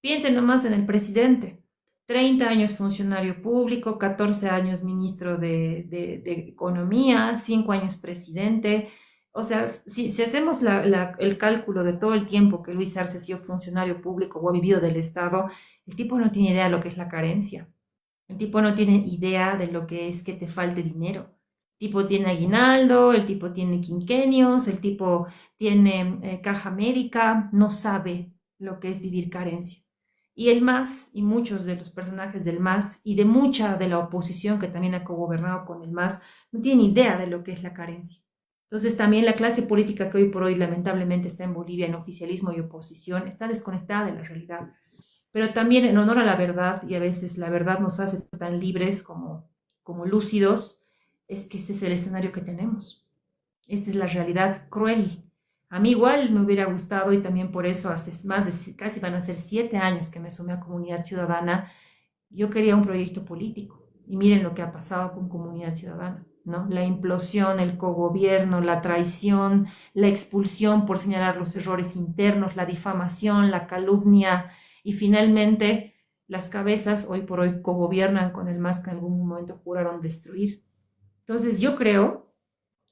Piensen nomás en el presidente. 30 años funcionario público, 14 años ministro de Economía, 5 años presidente. O sea, si hacemos el cálculo de todo el tiempo que Luis Arce ha sido funcionario público o ha vivido del Estado, el tipo no tiene idea de lo que es la carencia. El tipo no tiene idea de lo que es que te falte dinero. El tipo tiene aguinaldo, el tipo tiene quinquenios, el tipo tiene caja médica, no sabe lo que es vivir carencia. Y el MAS, y muchos de los personajes del MAS, y de mucha de la oposición que también ha cogobernado con el MAS, no tienen idea de lo que es la carencia. Entonces también la clase política que hoy por hoy lamentablemente está en Bolivia en oficialismo y oposición está desconectada de la realidad, pero también en honor a la verdad, y a veces la verdad nos hace tan libres como lúcidos, es que este es el escenario que tenemos. Esta es la realidad cruel. A mí igual me hubiera gustado y también por eso hace más de casi van a ser 7 años que me sumé a Comunidad Ciudadana. Yo quería un proyecto político y miren lo que ha pasado con Comunidad Ciudadana, ¿no? La implosión, el cogobierno, la traición, la expulsión por señalar los errores internos, la difamación, la calumnia y finalmente las cabezas hoy por hoy cogobiernan con el MAS que en algún momento juraron destruir. Entonces yo creo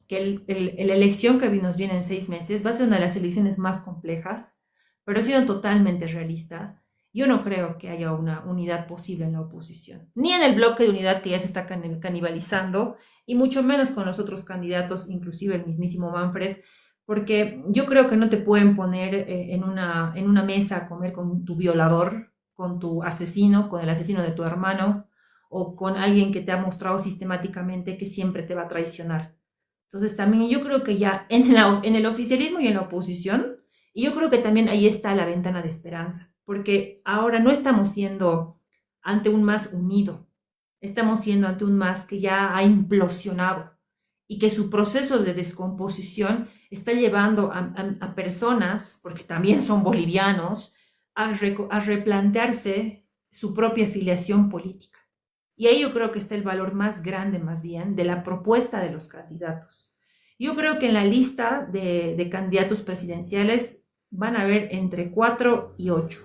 que la elección que nos viene en 6 meses va a ser una de las elecciones más complejas, pero siendo totalmente realistas, yo no creo que haya una unidad posible en la oposición, ni en el bloque de unidad que ya se está canibalizando, y mucho menos con los otros candidatos, inclusive el mismísimo Manfred, porque yo creo que no te pueden poner en una mesa a comer con tu violador, con tu asesino, con el asesino de tu hermano, o con alguien que te ha mostrado sistemáticamente que siempre te va a traicionar. Entonces también yo creo que ya en el oficialismo y en la oposición, y yo creo que también ahí está la ventana de esperanza, porque ahora no estamos siendo ante un MAS unido, estamos siendo ante un MAS que ya ha implosionado y que su proceso de descomposición está llevando a personas, porque también son bolivianos, a replantearse su propia afiliación política. Y ahí yo creo que está el valor más grande, más bien, de la propuesta de los candidatos. Yo creo que en la lista de candidatos presidenciales van a haber entre 4 y 8.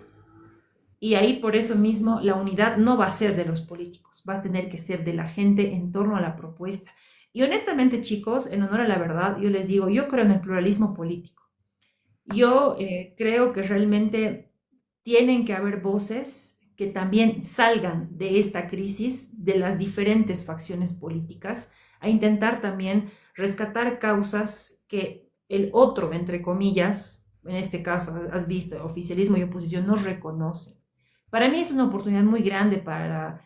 Y ahí por eso mismo la unidad no va a ser de los políticos, va a tener que ser de la gente en torno a la propuesta. Y honestamente, chicos, en honor a la verdad, yo les digo, yo creo en el pluralismo político. Yo creo que realmente tienen que haber voces que también salgan de esta crisis, de las diferentes facciones políticas, a intentar también rescatar causas que el otro, entre comillas, en este caso, has visto, oficialismo y oposición, no reconocen. Para mí es una oportunidad muy grande para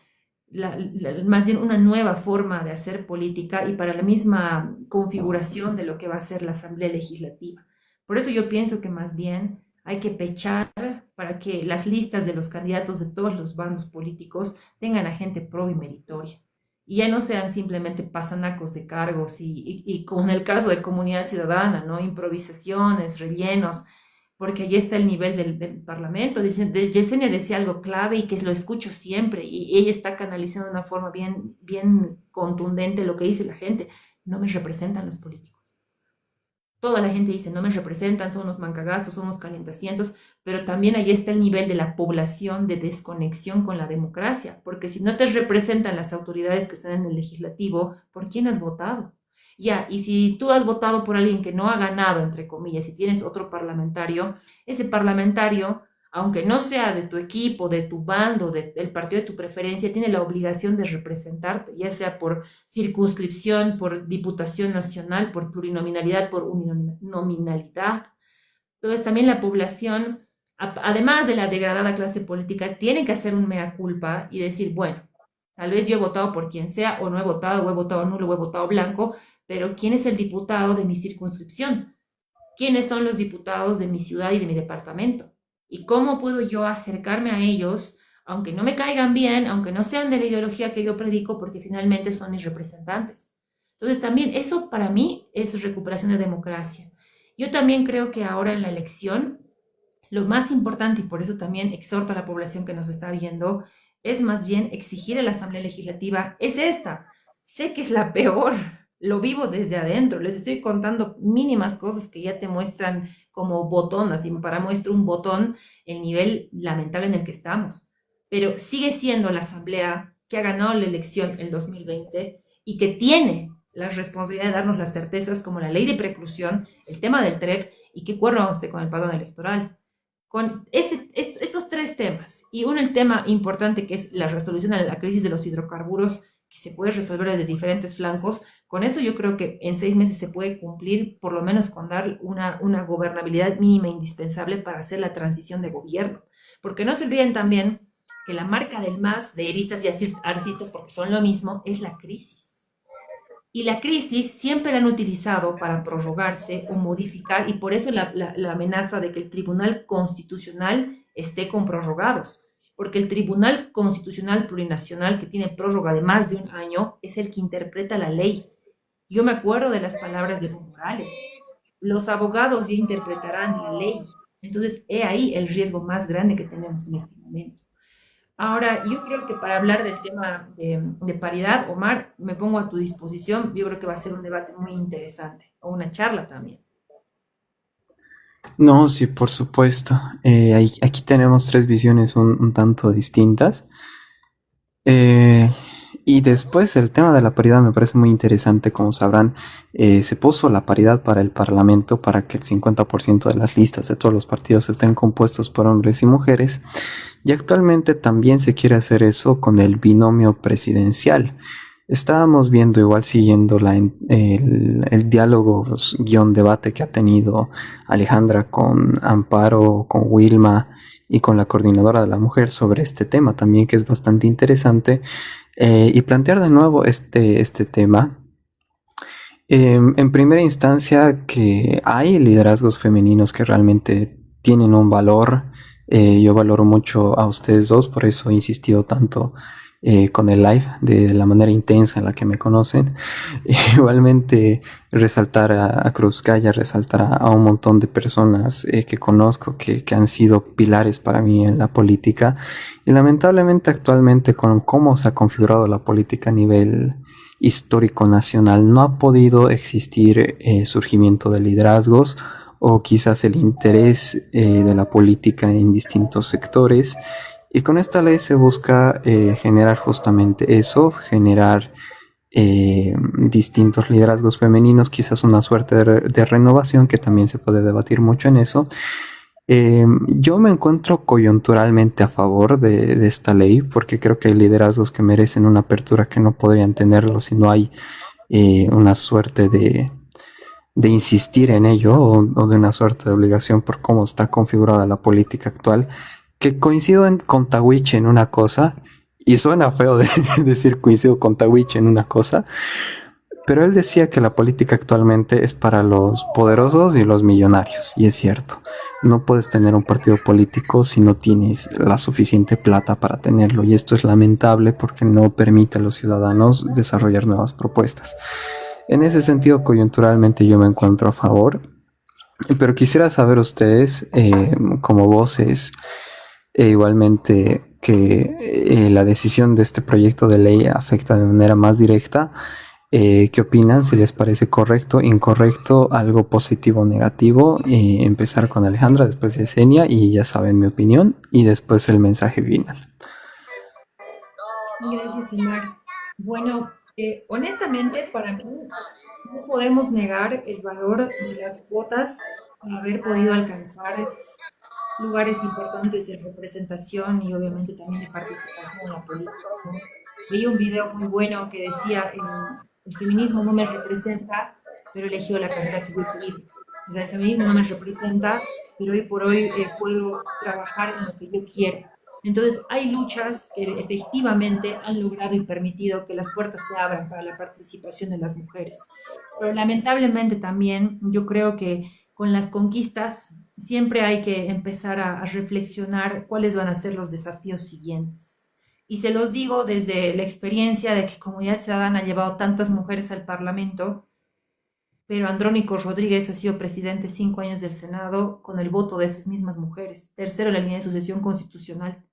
más bien una nueva forma de hacer política y para la misma configuración de lo que va a ser la Asamblea Legislativa. Por eso yo pienso que más bien hay que pechar para que las listas de los candidatos de todos los bandos políticos tengan a gente pro y meritoria. Y ya no sean simplemente pasanacos de cargos y como en el caso de Comunidad Ciudadana, ¿no? Improvisaciones, rellenos, porque allí está el nivel del Parlamento. Yesenia decía algo clave y que lo escucho siempre, y ella está canalizando de una forma bien contundente lo que dice la gente. No me representan los políticos. toda la gente dice, no me representan, son unos mancagastos, son unos calientacientos, pero también ahí está el nivel de la población de desconexión con la democracia, porque si no te representan las autoridades que están en el legislativo, ¿por quién has votado? Ya, y si tú has votado por alguien que no ha ganado, entre comillas, si tienes otro parlamentario, ese parlamentario, aunque no sea de tu equipo, de tu bando, del partido de tu preferencia, tiene la obligación de representarte, ya sea por circunscripción, por diputación nacional, por plurinominalidad, por uninominalidad. Entonces también la población, además de la degradada clase política, tiene que hacer un mea culpa y decir, bueno, tal vez yo he votado por quien sea, o no he votado, o he votado nulo, o he votado blanco, pero ¿quién es el diputado de mi circunscripción? ¿Quiénes son los diputados de mi ciudad y de mi departamento? ¿Y cómo puedo yo acercarme a ellos, aunque no me caigan bien, aunque no sean de la ideología que yo predico, porque finalmente son mis representantes? Entonces también eso para mí es recuperación de democracia. Yo también creo que ahora en la elección, lo más importante, y por eso también exhorto a la población que nos está viendo, es más bien exigir a la Asamblea Legislativa, es esta. Sé que es la peor, lo vivo desde adentro, les estoy contando mínimas cosas que ya te muestran como botón, así para muestra un botón el nivel lamentable en el que estamos. Pero sigue siendo la Asamblea que ha ganado la elección el 2020 y que tiene la responsabilidad de darnos las certezas como la ley de preclusión, el tema del TREP y qué acuerdo vamos a hacer con el padrón electoral. Con estos tres temas y el tema importante que es la resolución de la crisis de los hidrocarburos que se puede resolver desde diferentes flancos, con esto yo creo que en 6 meses se puede cumplir, por lo menos con dar una gobernabilidad mínima indispensable para hacer la transición de gobierno. Porque no se olviden también que la marca del MAS, de evistas y arcistas, porque son lo mismo, es la crisis. Y la crisis siempre la han utilizado para prorrogarse o modificar, y por eso la amenaza de que el Tribunal Constitucional esté con prorrogados. Porque el Tribunal Constitucional Plurinacional, que tiene prórroga de más de 1 año, es el que interpreta la ley. Yo me acuerdo de las palabras de Evo Morales. Los abogados ya interpretarán la ley. Entonces, he ahí el riesgo más grande que tenemos en este momento. Ahora, yo creo que para hablar del tema de paridad, Omar, me pongo a tu disposición. Yo creo que va a ser un debate muy interesante, o una charla también. No, sí, por supuesto. Aquí tenemos 3 visiones un tanto distintas. Y después el tema de la paridad me parece muy interesante. Como sabrán, se puso la paridad para el Parlamento para que el 50% de las listas de todos los partidos estén compuestos por hombres y mujeres. Y actualmente también se quiere hacer eso con el binomio presidencial. Estábamos viendo, igual siguiendo el diálogo guión debate que ha tenido Alejandra con Amparo, con Wilma y con la coordinadora de la mujer sobre este tema también, que es bastante interesante, y plantear de nuevo este tema. En primera instancia, que hay liderazgos femeninos que realmente tienen un valor. Yo valoro mucho a ustedes dos, por eso he insistido tanto con el live, de la manera intensa en la que me conocen. Igualmente resaltar a Krupskaya, resaltar a un montón de personas que conozco que han sido pilares para mí en la política, y lamentablemente actualmente con cómo se ha configurado la política a nivel histórico nacional no ha podido existir surgimiento de liderazgos, o quizás el interés de la política en distintos sectores. Y con esta ley se busca generar justamente eso, generar distintos liderazgos femeninos, quizás una suerte de renovación, que también se puede debatir mucho en eso. Yo me encuentro coyunturalmente a favor de esta ley, porque creo que hay liderazgos que merecen una apertura que no podrían tenerlo si no hay una suerte de insistir en ello, o de una suerte de obligación por cómo está configurada la política actual. Que coincido con Tawich en una cosa, y suena feo decir coincido con Tawich en una cosa, pero él decía que la política actualmente es para los poderosos y los millonarios, y es cierto. No puedes tener un partido político si no tienes la suficiente plata para tenerlo, y esto es lamentable porque no permite a los ciudadanos desarrollar nuevas propuestas. En ese sentido, coyunturalmente yo me encuentro a favor, pero quisiera saber ustedes, como voces, igualmente que la decisión de este proyecto de ley afecta de manera más directa, ¿Qué opinan? Si les parece correcto, incorrecto, algo positivo o negativo. Empezar con Alejandra, después Yesenia, y ya saben mi opinión, y después el mensaje final. Gracias, Omar. Bueno, honestamente, para mí no podemos negar el valor de las cuotas para haber podido alcanzar lugares importantes de representación y obviamente también de participación en la política, ¿no? Veía un video muy bueno que decía, el feminismo no me representa, pero eligió la carrera que yo quería. O sea, el feminismo no me representa, pero hoy por hoy puedo trabajar en lo que yo quiero. Entonces, hay luchas que efectivamente han logrado y permitido que las puertas se abran para la participación de las mujeres. Pero lamentablemente también yo creo que con las conquistas siempre hay que empezar a reflexionar cuáles van a ser los desafíos siguientes. Y se los digo desde la experiencia de que Comunidad Ciudadana ha llevado tantas mujeres al Parlamento, pero Andrónico Rodríguez ha sido presidente 5 años del Senado con el voto de esas mismas mujeres. Tercero, en la línea de sucesión constitucional.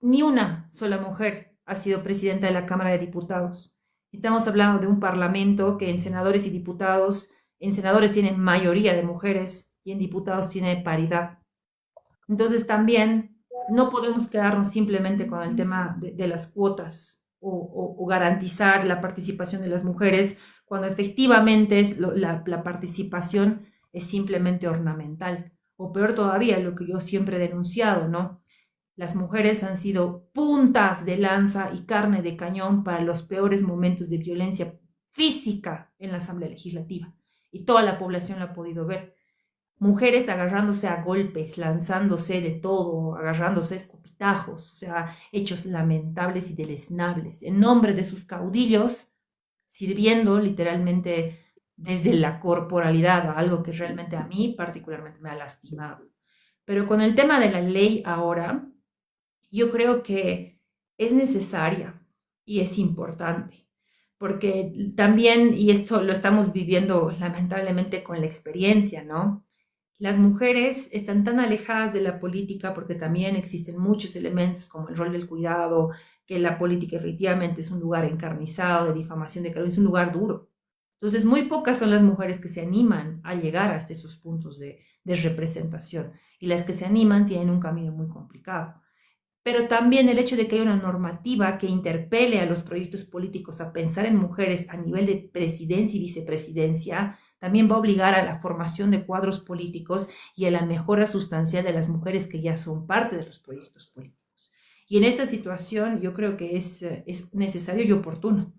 Ni una sola mujer ha sido presidenta de la Cámara de Diputados. Estamos hablando de un parlamento que en senadores y diputados, en senadores tienen mayoría de mujeres y en diputados tiene paridad. Entonces también no podemos quedarnos simplemente con el tema de las cuotas o garantizar la participación de las mujeres cuando efectivamente la participación es simplemente ornamental. O peor todavía, lo que yo siempre he denunciado, ¿no? Las mujeres han sido puntas de lanza y carne de cañón para los peores momentos de violencia física en la Asamblea Legislativa. Y toda la población lo ha podido ver. Mujeres agarrándose a golpes, lanzándose de todo, agarrándose a escupitajos, o sea, hechos lamentables y deleznables, en nombre de sus caudillos, sirviendo literalmente desde la corporalidad a algo que realmente a mí particularmente me ha lastimado. Pero con el tema de la ley ahora, yo creo que es necesaria y es importante, porque también, y esto lo estamos viviendo lamentablemente con la experiencia, ¿no? Las mujeres están tan alejadas de la política porque también existen muchos elementos como el rol del cuidado, que la política efectivamente es un lugar encarnizado de difamación de calumnia, es un lugar duro. Entonces, muy pocas son las mujeres que se animan a llegar hasta esos puntos de representación y las que se animan tienen un camino muy complicado. Pero también el hecho de que haya una normativa que interpele a los proyectos políticos a pensar en mujeres a nivel de presidencia y vicepresidencia también va a obligar a la formación de cuadros políticos y a la mejora sustancial de las mujeres que ya son parte de los proyectos políticos. Y en esta situación yo creo que es necesario y oportuno,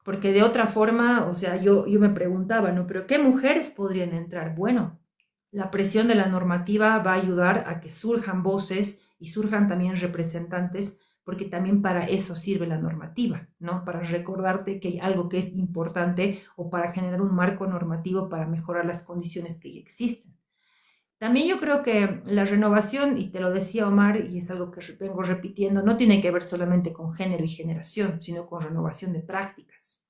porque de otra forma, o sea, yo me preguntaba, ¿no? ¿Pero qué mujeres podrían entrar? Bueno, la presión de la normativa va a ayudar a que surjan voces y surjan también representantes, porque también para eso sirve la normativa, ¿no? Para recordarte que hay algo que es importante o para generar un marco normativo para mejorar las condiciones que ya existen. También yo creo que la renovación, y te lo decía Omar, y es algo que vengo repitiendo, no tiene que ver solamente con género y generación, sino con renovación de prácticas.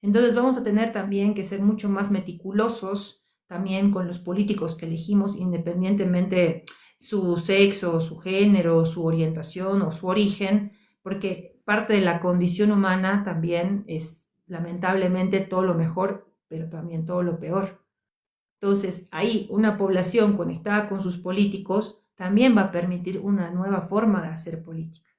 Entonces vamos a tener también que ser mucho más meticulosos también con los políticos que elegimos, independientemente su sexo, su género, su orientación o su origen, porque parte de la condición humana también es lamentablemente todo lo mejor, pero también todo lo peor. Entonces, ahí una población conectada con sus políticos también va a permitir una nueva forma de hacer política.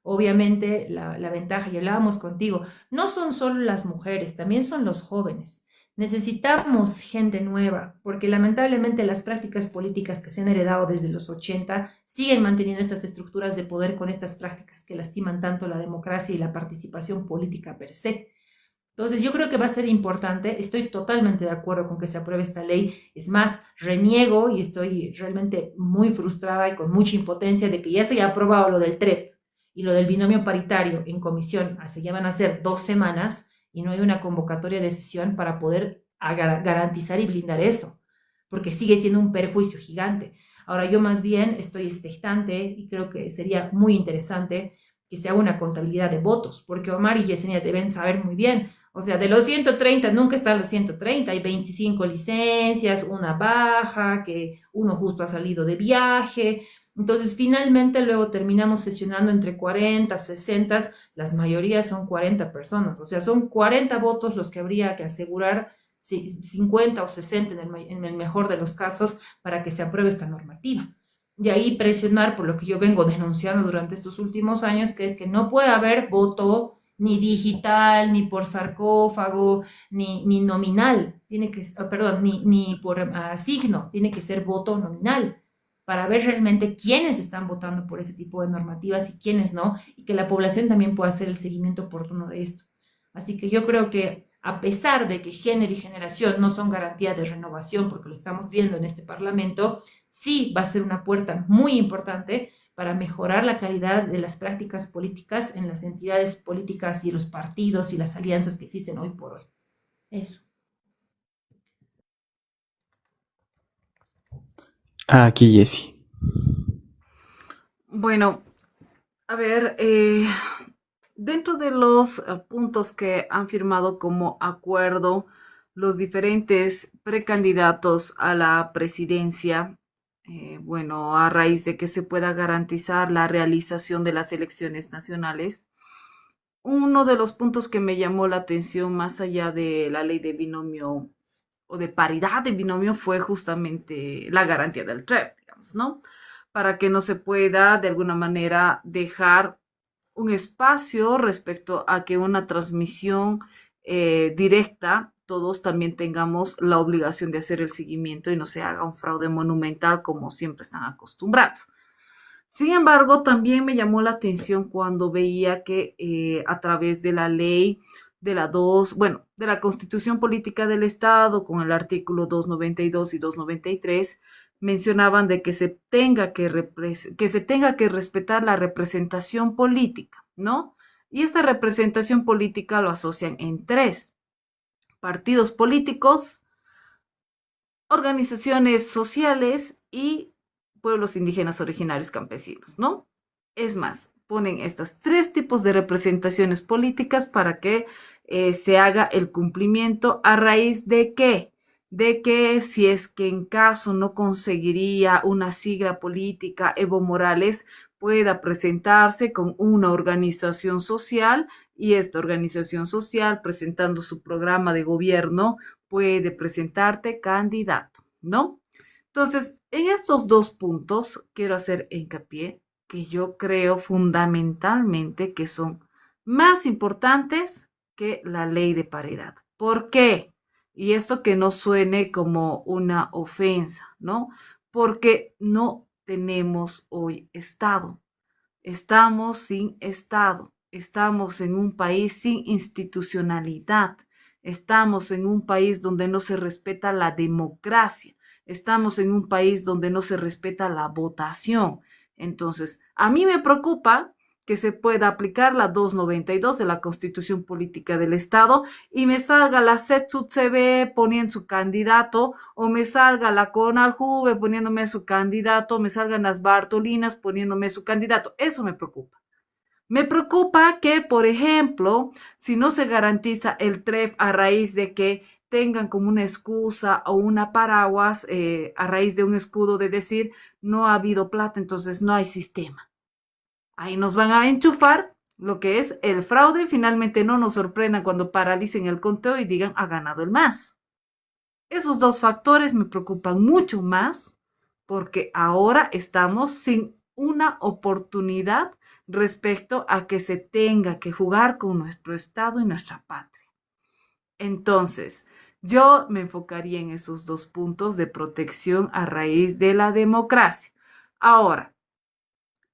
Obviamente, la ventaja, y hablábamos contigo, no son solo las mujeres, también son los jóvenes. Necesitamos gente nueva, porque lamentablemente las prácticas políticas que se han heredado desde los 80 siguen manteniendo estas estructuras de poder con estas prácticas que lastiman tanto la democracia y la participación política per se. Entonces, yo creo que va a ser importante, estoy totalmente de acuerdo con que se apruebe esta ley, es más, reniego y estoy realmente muy frustrada y con mucha impotencia de que ya se haya aprobado lo del TREP y lo del binomio paritario en comisión, hace ya van a ser 2 semanas y no hay una convocatoria de sesión para poder garantizar y blindar eso, porque sigue siendo un perjuicio gigante. Ahora yo más bien estoy expectante y creo que sería muy interesante que se haga una contabilidad de votos, porque Omar y Yesenia deben saber muy bien, O sea, de los 130 nunca están los 130, hay 25 licencias, una baja, que uno justo ha salido de viaje. Entonces, finalmente luego terminamos sesionando entre 40, 60, las mayorías son 40 personas, o sea, son 40 votos los que habría que asegurar, 50 o 60 en el mejor de los casos, para que se apruebe esta normativa. Y ahí presionar por lo que yo vengo denunciando durante estos últimos años, que es que no puede haber voto ni digital, ni por sarcófago, ni nominal, tiene que, perdón, ni por signo, tiene que ser voto nominal para ver realmente quiénes están votando por ese tipo de normativas y quiénes no, y que la población también pueda hacer el seguimiento oportuno de esto. Así que yo creo que a pesar de que género y generación no son garantía de renovación, porque lo estamos viendo en este Parlamento, sí va a ser una puerta muy importante para mejorar la calidad de las prácticas políticas en las entidades políticas y los partidos y las alianzas que existen hoy por hoy. Eso. Aquí Jesse. Bueno, a ver, dentro de los puntos que han firmado como acuerdo los diferentes precandidatos a la presidencia, bueno, a raíz de que se pueda garantizar la realización de las elecciones nacionales, uno de los puntos que me llamó la atención más allá de la ley de binomio o de paridad de binomio fue justamente la garantía del TREP, digamos, ¿no? Para que no se pueda de alguna manera dejar un espacio respecto a que una transmisión directa, todos también tengamos la obligación de hacer el seguimiento y no se haga un fraude monumental como siempre están acostumbrados. Sin embargo, también me llamó la atención cuando veía que a través de la ley de la de la Constitución Política del Estado, con el artículo 292 y 293, mencionaban de que que se tenga que respetar la representación política, ¿no? Y esta representación política lo asocian en tres: partidos políticos, organizaciones sociales y pueblos indígenas originarios campesinos, ¿no? Es más, ponen estos tres tipos de representaciones políticas para que se haga el cumplimiento a raíz de qué, de que si es que en caso no conseguiría una sigla política, Evo Morales pueda presentarse con una organización social y esta organización social presentando su programa de gobierno puede presentarte candidato, ¿no? Entonces, en estos dos puntos quiero hacer hincapié que yo creo fundamentalmente que son más importantes que la ley de paridad. ¿Por qué? Y esto que no suene como una ofensa, ¿no? Porque no tenemos hoy Estado. Estamos sin Estado. Estamos en un país sin institucionalidad. Estamos en un país donde no se respeta la democracia. Estamos en un país donde no se respeta la votación. Entonces, a mí me preocupa que se pueda aplicar la 292 de la Constitución Política del Estado y me salga la CETSUTCB poniendo su candidato, o me salga la CONALJUVE poniéndome su candidato, o me salgan las Bartolinas poniéndome su candidato. Eso me preocupa. Me preocupa que, por ejemplo, si no se garantiza el TREP a raíz de que tengan como una excusa o una paraguas a raíz de un escudo de decir no ha habido plata, entonces no hay sistema. Ahí nos van a enchufar lo que es el fraude y finalmente no nos sorprendan cuando paralicen el conteo y digan ha ganado el MAS. Esos dos factores me preocupan mucho más porque ahora estamos sin una oportunidad respecto a que se tenga que jugar con nuestro Estado y nuestra patria. Entonces, yo me enfocaría en esos dos puntos de protección a raíz de la democracia. Ahora,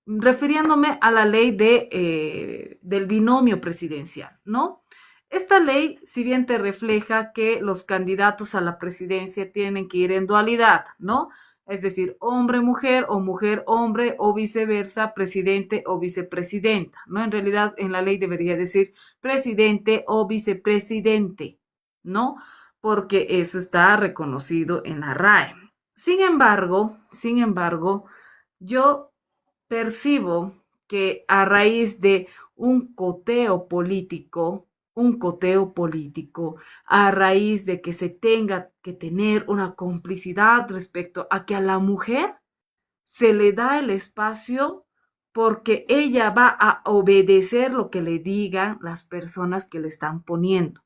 refiriéndome a la ley del binomio presidencial, ¿no? Esta ley, si bien te refleja que los candidatos a la presidencia tienen que ir en dualidad, ¿no? Es decir, hombre-mujer o mujer-hombre o viceversa, presidente o vicepresidenta, ¿no? En realidad, en la ley debería decir presidente o vicepresidente, ¿no? Porque eso está reconocido en la RAE. Sin embargo, yo percibo que a raíz de un coteo político un coteo político, a raíz de que se tenga que tener una complicidad respecto a que a la mujer se le da el espacio porque ella va a obedecer lo que le digan las personas que le están poniendo.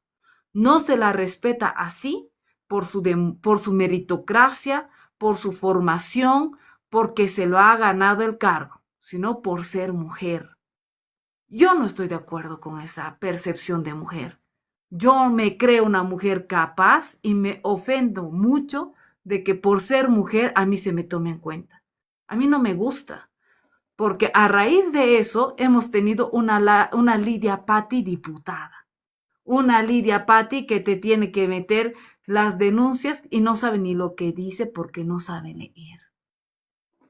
No se la respeta así por su meritocracia, por su formación, porque se lo ha ganado el cargo, sino por ser mujer. Yo no estoy de acuerdo con esa percepción de mujer. Yo me creo una mujer capaz y me ofendo mucho de que por ser mujer a mí se me tome en cuenta. A mí no me gusta, porque a raíz de eso hemos tenido una Lidia Patti diputada. Una Lidia Patti que te tiene que meter las denuncias y no sabe ni lo que dice porque no sabe leer.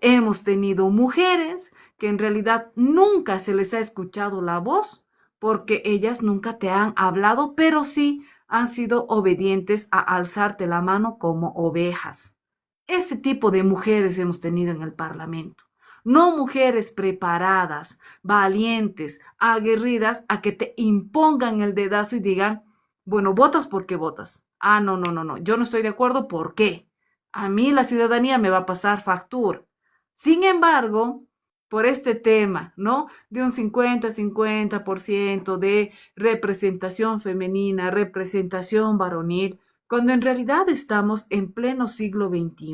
Hemos tenido mujeres que en realidad nunca se les ha escuchado la voz porque ellas nunca te han hablado, pero sí han sido obedientes a alzarte la mano como ovejas. Ese tipo de mujeres hemos tenido en el Parlamento. No mujeres preparadas, valientes, aguerridas a que te impongan el dedazo y digan, bueno, votas porque votas. Ah, no, no, no, no, yo no estoy de acuerdo, ¿por qué? A mí la ciudadanía me va a pasar factura. Sin embargo, por este tema, ¿no? De un 50-50% de representación femenina, representación varonil, cuando en realidad estamos en pleno siglo XXI.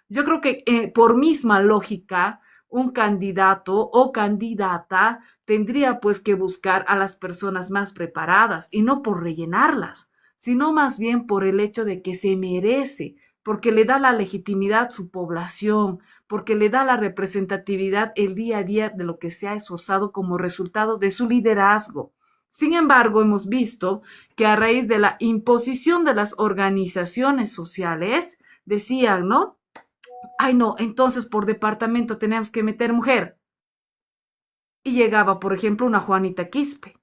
Yo creo que por misma lógica, un candidato o candidata tendría pues que buscar a las personas más preparadas y no por rellenarlas, sino más bien por el hecho de que se merece, porque le da la legitimidad su población, porque le da la representatividad el día a día de lo que se ha esforzado como resultado de su liderazgo. Sin embargo, hemos visto que a raíz de la imposición de las organizaciones sociales, decían, ¿no? Ay, no, entonces por departamento tenemos que meter mujer. Y llegaba, por ejemplo, una Juanita Quispe.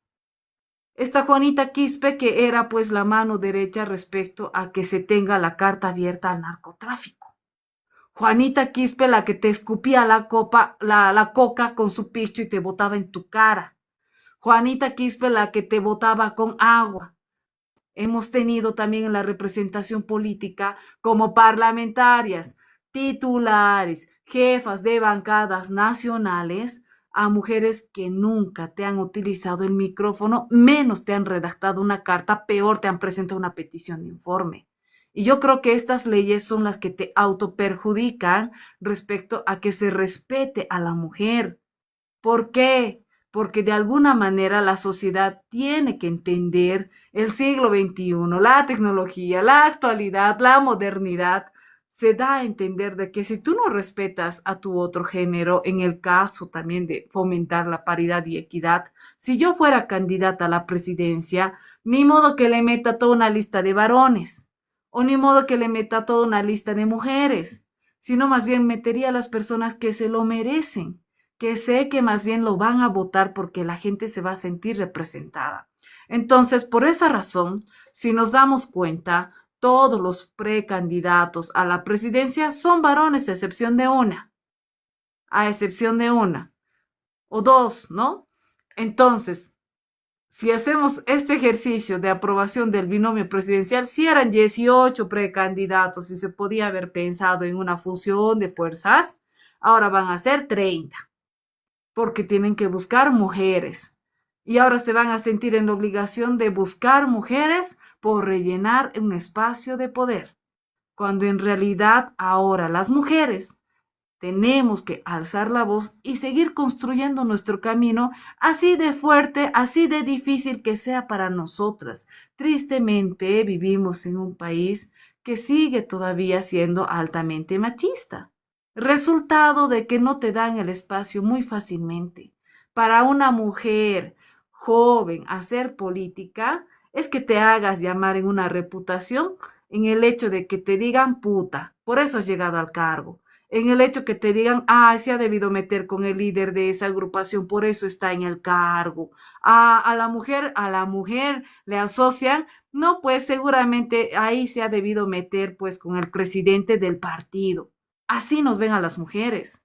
Esta Juanita Quispe que era pues la mano derecha respecto a que se tenga la carta abierta al narcotráfico. Juanita Quispe, la que te escupía la coca con su picho y te botaba en tu cara. Juanita Quispe, la que te botaba con agua. Hemos tenido también en la representación política como parlamentarias, titulares, jefas de bancadas nacionales, a mujeres que nunca te han utilizado el micrófono, menos te han redactado una carta, peor te han presentado una petición de informe. Y yo creo que estas leyes son las que te autoperjudican respecto a que se respete a la mujer. ¿Por qué? Porque de alguna manera la sociedad tiene que entender el siglo XXI, la tecnología, la actualidad, la modernidad. Se da a entender de que si tú no respetas a tu otro género, en el caso también de fomentar la paridad y equidad, si yo fuera candidata a la presidencia, ni modo que le meta toda una lista de varones, o ni modo que le meta toda una lista de mujeres, sino más bien metería a las personas que se lo merecen, que sé que más bien lo van a votar porque la gente se va a sentir representada. Entonces, por esa razón, si nos damos cuenta, todos los precandidatos a la presidencia son varones, a excepción de una o dos, ¿no? Entonces, si hacemos este ejercicio de aprobación del binomio presidencial, si eran 18 precandidatos y se podía haber pensado en una fusión de fuerzas, ahora van a ser 30, porque tienen que buscar mujeres. Y ahora se van a sentir en la obligación de buscar mujeres por rellenar un espacio de poder, cuando en realidad ahora las mujeres tenemos que alzar la voz y seguir construyendo nuestro camino, así de fuerte, así de difícil que sea para nosotras. Tristemente vivimos en un país que sigue todavía siendo altamente machista. Resultado de que no te dan el espacio muy fácilmente. Para una mujer joven hacer política es que te hagas llamar en una reputación, en el hecho de que te digan puta, por eso has llegado al cargo, en el hecho que te digan, se ha debido meter con el líder de esa agrupación, por eso está en el cargo. A la mujer le asocian, no, pues seguramente ahí se ha debido meter pues con el presidente del partido. Así nos ven a las mujeres.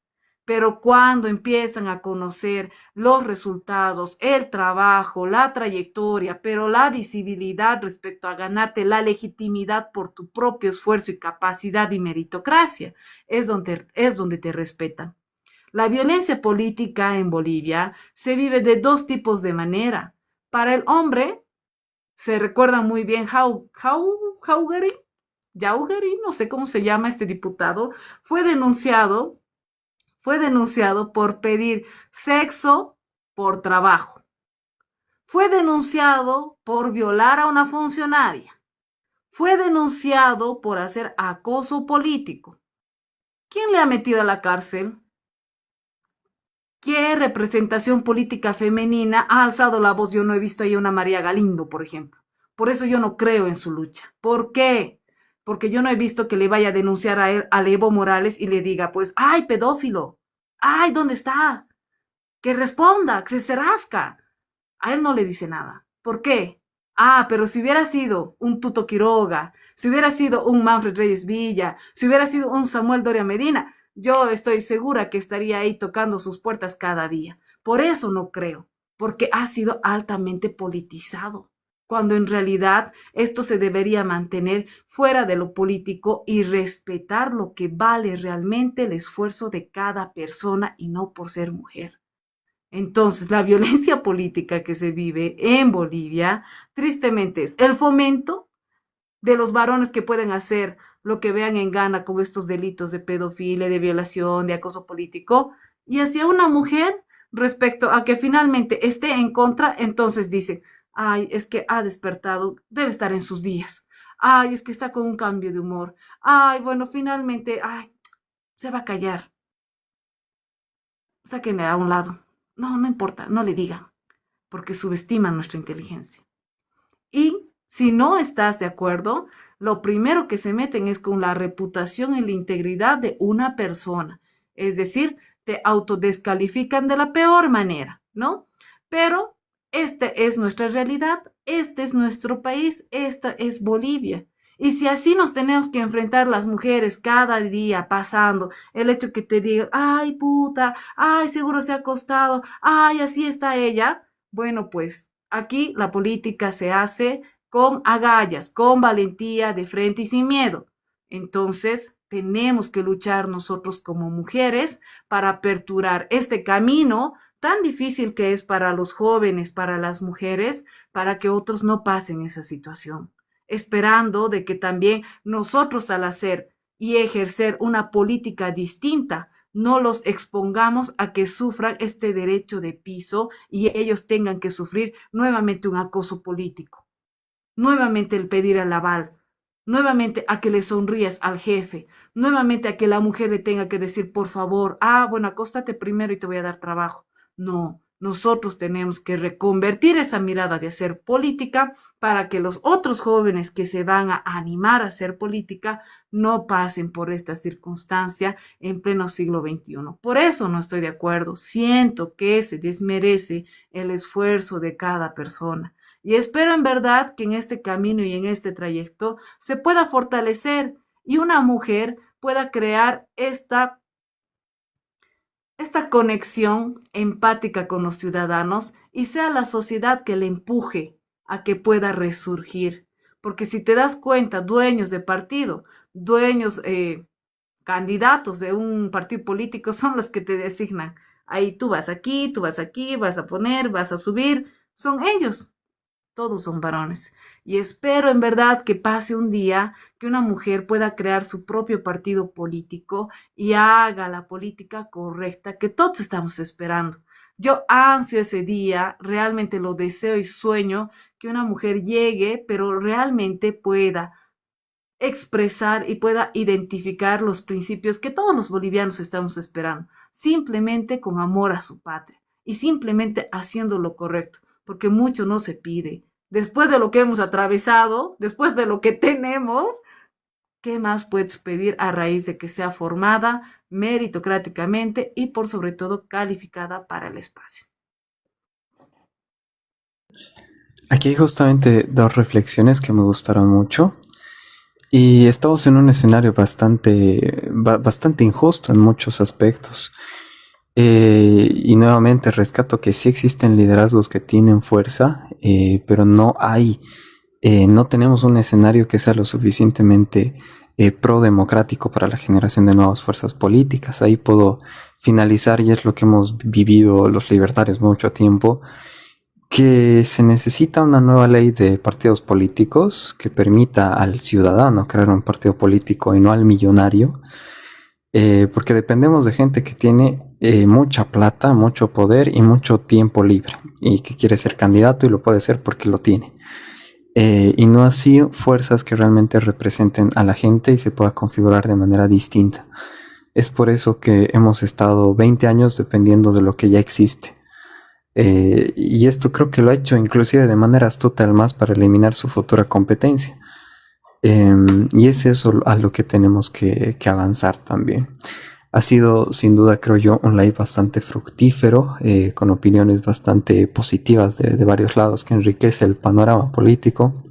Pero cuando empiezan a conocer los resultados, el trabajo, la trayectoria, pero la visibilidad respecto a ganarte la legitimidad por tu propio esfuerzo y capacidad y meritocracia, es donde te respetan. La violencia política en Bolivia se vive de dos tipos de manera. Para el hombre, se recuerda muy bien Jauregui, no sé cómo se llama este diputado, fue denunciado, fue denunciado por pedir sexo por trabajo. Fue denunciado por violar a una funcionaria. Fue denunciado por hacer acoso político. ¿Quién le ha metido a la cárcel? ¿Qué representación política femenina ha alzado la voz? Yo no he visto ahí una María Galindo, por ejemplo. Por eso yo no creo en su lucha. ¿Por qué? Porque yo no he visto que le vaya a denunciar a él, a Evo Morales, y le diga, pues, ¡ay, pedófilo! ¡Ay, ¿dónde está? Que responda, que se rasca. A él no le dice nada. ¿Por qué? Ah, pero si hubiera sido un Tuto Quiroga, si hubiera sido un Manfred Reyes Villa, si hubiera sido un Samuel Doria Medina, yo estoy segura que estaría ahí tocando sus puertas cada día. Por eso no creo, porque ha sido altamente politizado, cuando en realidad esto se debería mantener fuera de lo político y respetar lo que vale realmente el esfuerzo de cada persona y no por ser mujer. Entonces, la violencia política que se vive en Bolivia, tristemente, es el fomento de los varones que pueden hacer lo que vean en gana con estos delitos de pedofilia, de violación, de acoso político, y hacia una mujer respecto a que finalmente esté en contra, entonces dice, ay, es que ha despertado, debe estar en sus días, ay, es que está con un cambio de humor, ay, bueno, finalmente, ay, se va a callar, sáquenle a un lado. No, no importa, no le digan, porque subestiman nuestra inteligencia. Y si no estás de acuerdo, lo primero que se meten es con la reputación y la integridad de una persona. Es decir, te autodescalifican de la peor manera, ¿no? Pero esta es nuestra realidad, este es nuestro país, esta es Bolivia. Y si así nos tenemos que enfrentar las mujeres cada día pasando, el hecho que te digan, ay puta, ay seguro se ha acostado, ay así está ella, bueno pues aquí la política se hace con agallas, con valentía, de frente y sin miedo. Entonces, tenemos que luchar nosotros como mujeres para aperturar este camino tan difícil que es para los jóvenes, para las mujeres, para que otros no pasen esa situación, esperando de que también nosotros al hacer y ejercer una política distinta, no los expongamos a que sufran este derecho de piso y ellos tengan que sufrir nuevamente un acoso político, nuevamente el pedir el aval, nuevamente a que le sonrías al jefe, nuevamente a que la mujer le tenga que decir, por favor, bueno, acóstate primero y te voy a dar trabajo. No, nosotros tenemos que reconvertir esa mirada de hacer política para que los otros jóvenes que se van a animar a hacer política no pasen por esta circunstancia en pleno siglo XXI. Por eso no estoy de acuerdo. Siento que se desmerece el esfuerzo de cada persona. Y espero en verdad que en este camino y en este trayecto se pueda fortalecer y una mujer pueda crear esta conexión empática con los ciudadanos y sea la sociedad que le empuje a que pueda resurgir. Porque si te das cuenta, dueños de partido, dueños, candidatos de un partido político son los que te designan. Ahí tú vas aquí, vas a poner, vas a subir, son ellos. Todos son varones. Y espero en verdad que pase un día que una mujer pueda crear su propio partido político y haga la política correcta que todos estamos esperando. Yo ansio ese día, realmente lo deseo y sueño que una mujer llegue, pero realmente pueda expresar y pueda identificar los principios que todos los bolivianos estamos esperando, simplemente con amor a su patria y simplemente haciendo lo correcto, porque mucho no se pide. Después de lo que hemos atravesado, después de lo que tenemos, ¿qué más puedes pedir a raíz de que sea formada meritocráticamente y por sobre todo calificada para el espacio? Aquí hay justamente dos reflexiones que me gustaron mucho. Y estamos en un escenario bastante injusto en muchos aspectos. Y nuevamente rescato que sí existen liderazgos que tienen fuerza, pero no tenemos un escenario que sea lo suficientemente pro-democrático para la generación de nuevas fuerzas políticas. Ahí puedo finalizar, y es lo que hemos vivido los libertarios mucho tiempo, que se necesita una nueva ley de partidos políticos que permita al ciudadano crear un partido político y no al millonario, porque dependemos de gente que tiene mucha plata, mucho poder y mucho tiempo libre, y que quiere ser candidato y lo puede ser porque lo tiene. Y no así fuerzas que realmente representen a la gente y se pueda configurar de manera distinta. Es por eso que hemos estado 20 años dependiendo de lo que ya existe. Y esto creo que lo ha hecho inclusive de manera astuta al MAS para eliminar su futura competencia. Y es eso a lo que tenemos que avanzar también. Ha sido, sin duda, creo yo, un live bastante fructífero, con opiniones bastante positivas de varios lados, que enriquece el panorama político.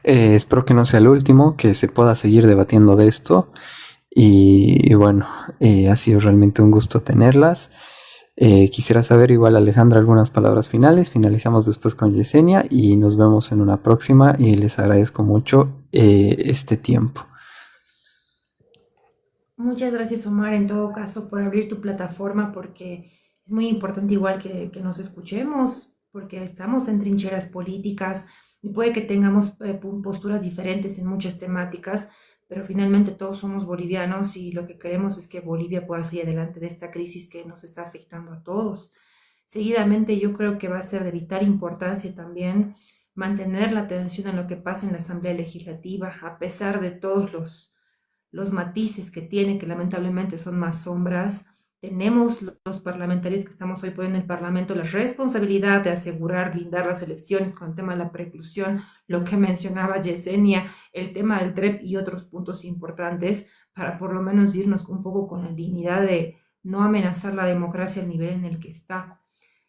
Espero que no sea el último, que se pueda seguir debatiendo de esto. Y bueno, ha sido realmente un gusto tenerlas. Quisiera saber, igual, Alejandra, algunas palabras finales. Finalizamos después con Yesenia y nos vemos en una próxima, y les agradezco mucho este tiempo. Muchas gracias, Omar, en todo caso, por abrir tu plataforma, porque es muy importante igual que nos escuchemos, porque estamos en trincheras políticas y puede que tengamos posturas diferentes en muchas temáticas, pero finalmente todos somos bolivianos y lo que queremos es que Bolivia pueda salir adelante de esta crisis que nos está afectando a todos. Seguidamente, yo creo que va a ser de vital importancia también mantener la atención en lo que pasa en la Asamblea Legislativa, a pesar de todos los matices que tiene, que lamentablemente son más sombras. Tenemos los parlamentarios que estamos hoy por hoy en el Parlamento la responsabilidad de asegurar, blindar las elecciones con el tema de la preclusión, lo que mencionaba Yesenia, el tema del TREP y otros puntos importantes, para por lo menos irnos un poco con la dignidad de no amenazar la democracia al nivel en el que está.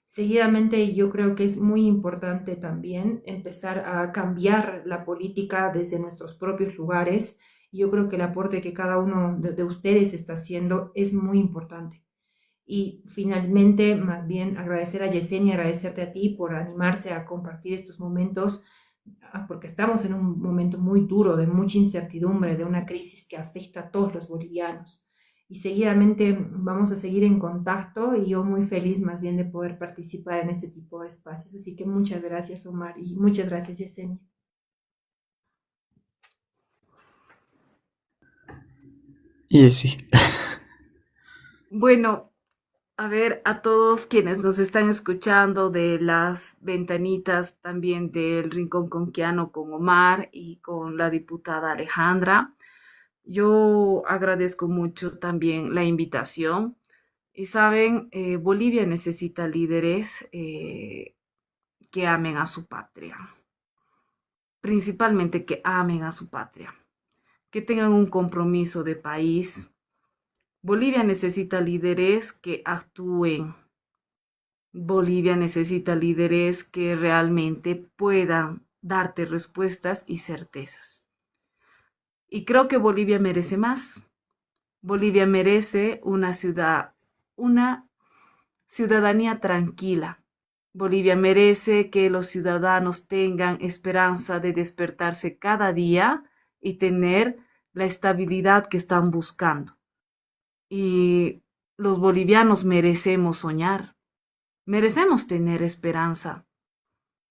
Seguidamente, yo creo que es muy importante también empezar a cambiar la política desde nuestros propios lugares. Yo creo que el aporte que cada uno de ustedes está haciendo es muy importante. Y finalmente, más bien, agradecer a Yesenia, agradecerte a ti por animarse a compartir estos momentos, porque estamos en un momento muy duro, de mucha incertidumbre, de una crisis que afecta a todos los bolivianos. Y seguidamente vamos a seguir en contacto, y yo muy feliz más bien de poder participar en este tipo de espacios. Así que muchas gracias, Omar, y muchas gracias, Yesenia. Y sí. Bueno, a ver, a todos quienes nos están escuchando de las ventanitas, también del Rincón Conquiano con Omar y con la diputada Alejandra, yo agradezco mucho también la invitación. Y saben, Bolivia necesita líderes que amen a su patria, principalmente que amen a su patria, que tengan un compromiso de país. Bolivia necesita líderes que actúen. Bolivia necesita líderes que realmente puedan darte respuestas y certezas. Y creo que Bolivia merece más. Bolivia merece una ciudadanía tranquila. Bolivia merece que los ciudadanos tengan esperanza de despertarse cada día y tener la estabilidad que están buscando. Y los bolivianos merecemos soñar, merecemos tener esperanza,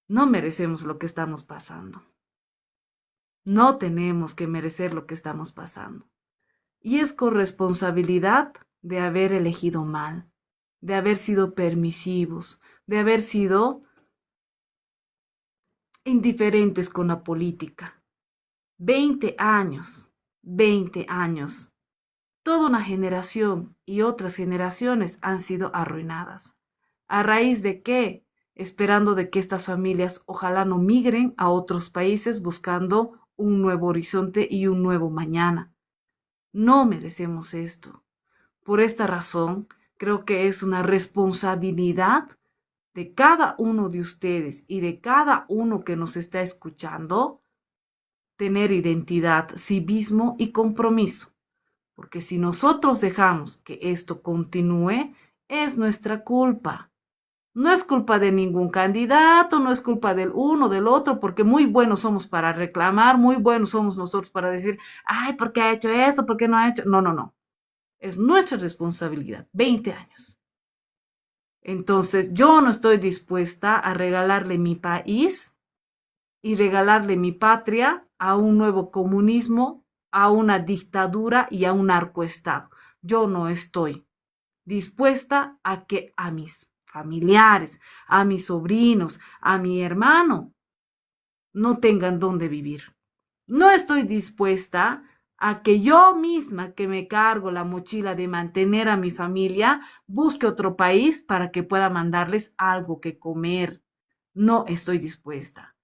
no merecemos lo que estamos pasando. No tenemos que merecer lo que estamos pasando. Y es corresponsabilidad de haber elegido mal, de haber sido permisivos, de haber sido indiferentes con la política. 20 años, 20 años. Toda una generación y otras generaciones han sido arruinadas. ¿A raíz de qué? Esperando de que estas familias ojalá no migren a otros países buscando un nuevo horizonte y un nuevo mañana. No merecemos esto. Por esta razón, creo que es una responsabilidad de cada uno de ustedes y de cada uno que nos está escuchando tener identidad, civismo y compromiso. porque si nosotros dejamos que esto continúe, es nuestra culpa. No es culpa de ningún candidato, no es culpa del uno, del otro, porque muy buenos somos para reclamar, muy buenos somos nosotros para decir, ay, ¿por qué ha hecho eso? ¿Por qué no ha hecho? No, no, no. Es nuestra responsabilidad. 20 años. Entonces, yo no estoy dispuesta a regalarle mi país y regalarle mi patria a un nuevo comunismo, a una dictadura y a un narcoestado. Yo no estoy dispuesta a que a mis familiares, a mis sobrinos, a mi hermano no tengan dónde vivir. No estoy dispuesta a que yo misma, que me cargo la mochila de mantener a mi familia, busque otro país para que pueda mandarles algo que comer. No estoy dispuesta.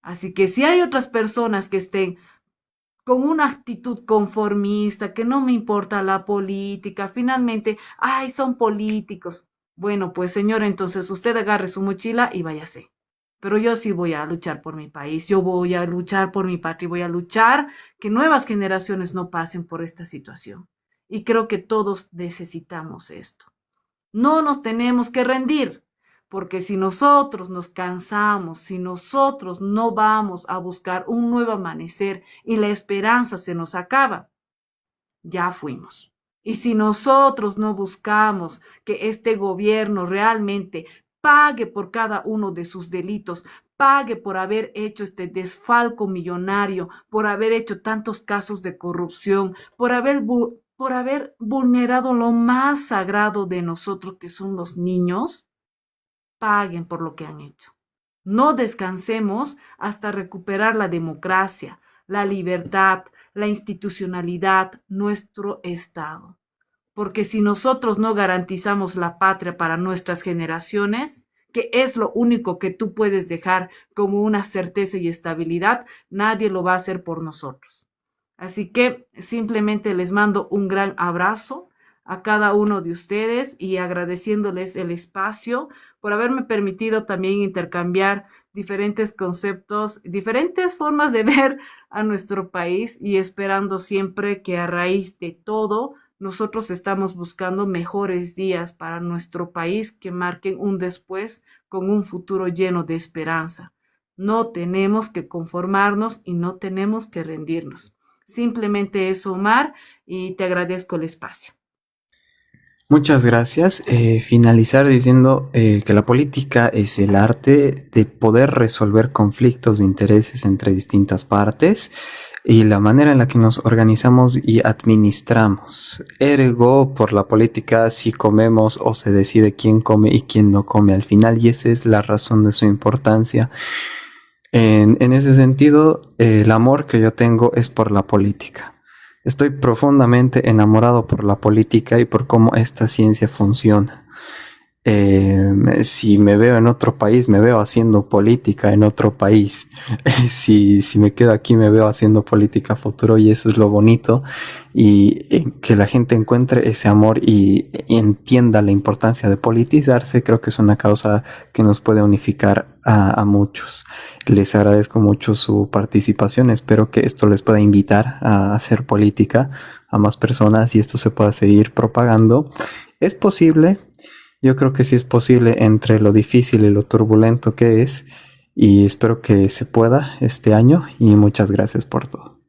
Así que si hay otras personas que estén con una actitud conformista, que no me importa la política, finalmente, ay, son políticos. Bueno, pues señor, entonces usted agarre su mochila y váyase. Pero yo sí voy a luchar por mi país, yo voy a luchar por mi patria, voy a luchar que nuevas generaciones no pasen por esta situación. Y creo que todos necesitamos esto. No nos tenemos que rendir, porque si nosotros nos cansamos, si nosotros no vamos a buscar un nuevo amanecer y la esperanza se nos acaba, ya fuimos. Y si nosotros no buscamos que este gobierno realmente pague por cada uno de sus delitos, pague por haber hecho este desfalco millonario, por haber hecho tantos casos de corrupción, por haber vulnerado lo más sagrado de nosotros, que son los niños, paguen por lo que han hecho. No descansemos hasta recuperar la democracia, la libertad, la institucionalidad, nuestro Estado. Porque si nosotros no garantizamos la patria para nuestras generaciones, que es lo único que tú puedes dejar como una certeza y estabilidad, nadie lo va a hacer por nosotros. Así que simplemente les mando un gran abrazo a cada uno de ustedes y agradeciéndoles el espacio por haberme permitido también intercambiar diferentes conceptos, diferentes formas de ver a nuestro país y esperando siempre que a raíz de todo nosotros estamos buscando mejores días para nuestro país que marquen un después con un futuro lleno de esperanza. No tenemos que conformarnos y no tenemos que rendirnos. Simplemente eso, Omar, y te agradezco el espacio. Muchas gracias. Finalizar diciendo que la política es el arte de poder resolver conflictos de intereses entre distintas partes y la manera en la que nos organizamos y administramos. Ergo, por la política, si comemos o se decide quién come y quién no come al final, y esa es la razón de su importancia. En ese sentido, el amor que yo tengo es por la política. Estoy profundamente enamorado por la política y por cómo esta ciencia funciona. Si me veo en otro país, me veo haciendo política en otro país. Si me quedo aquí, me veo haciendo política futuro, y eso es lo bonito. Y que la gente encuentre ese amor y entienda la importancia de politizarse, creo que es una causa que nos puede unificar a muchos. Les agradezco mucho su participación. Espero que esto les pueda invitar a hacer política a más personas y esto se pueda seguir propagando. Es posible. Yo creo que sí es posible entre lo difícil y lo turbulento que es, y espero que se pueda este año, y muchas gracias por todo.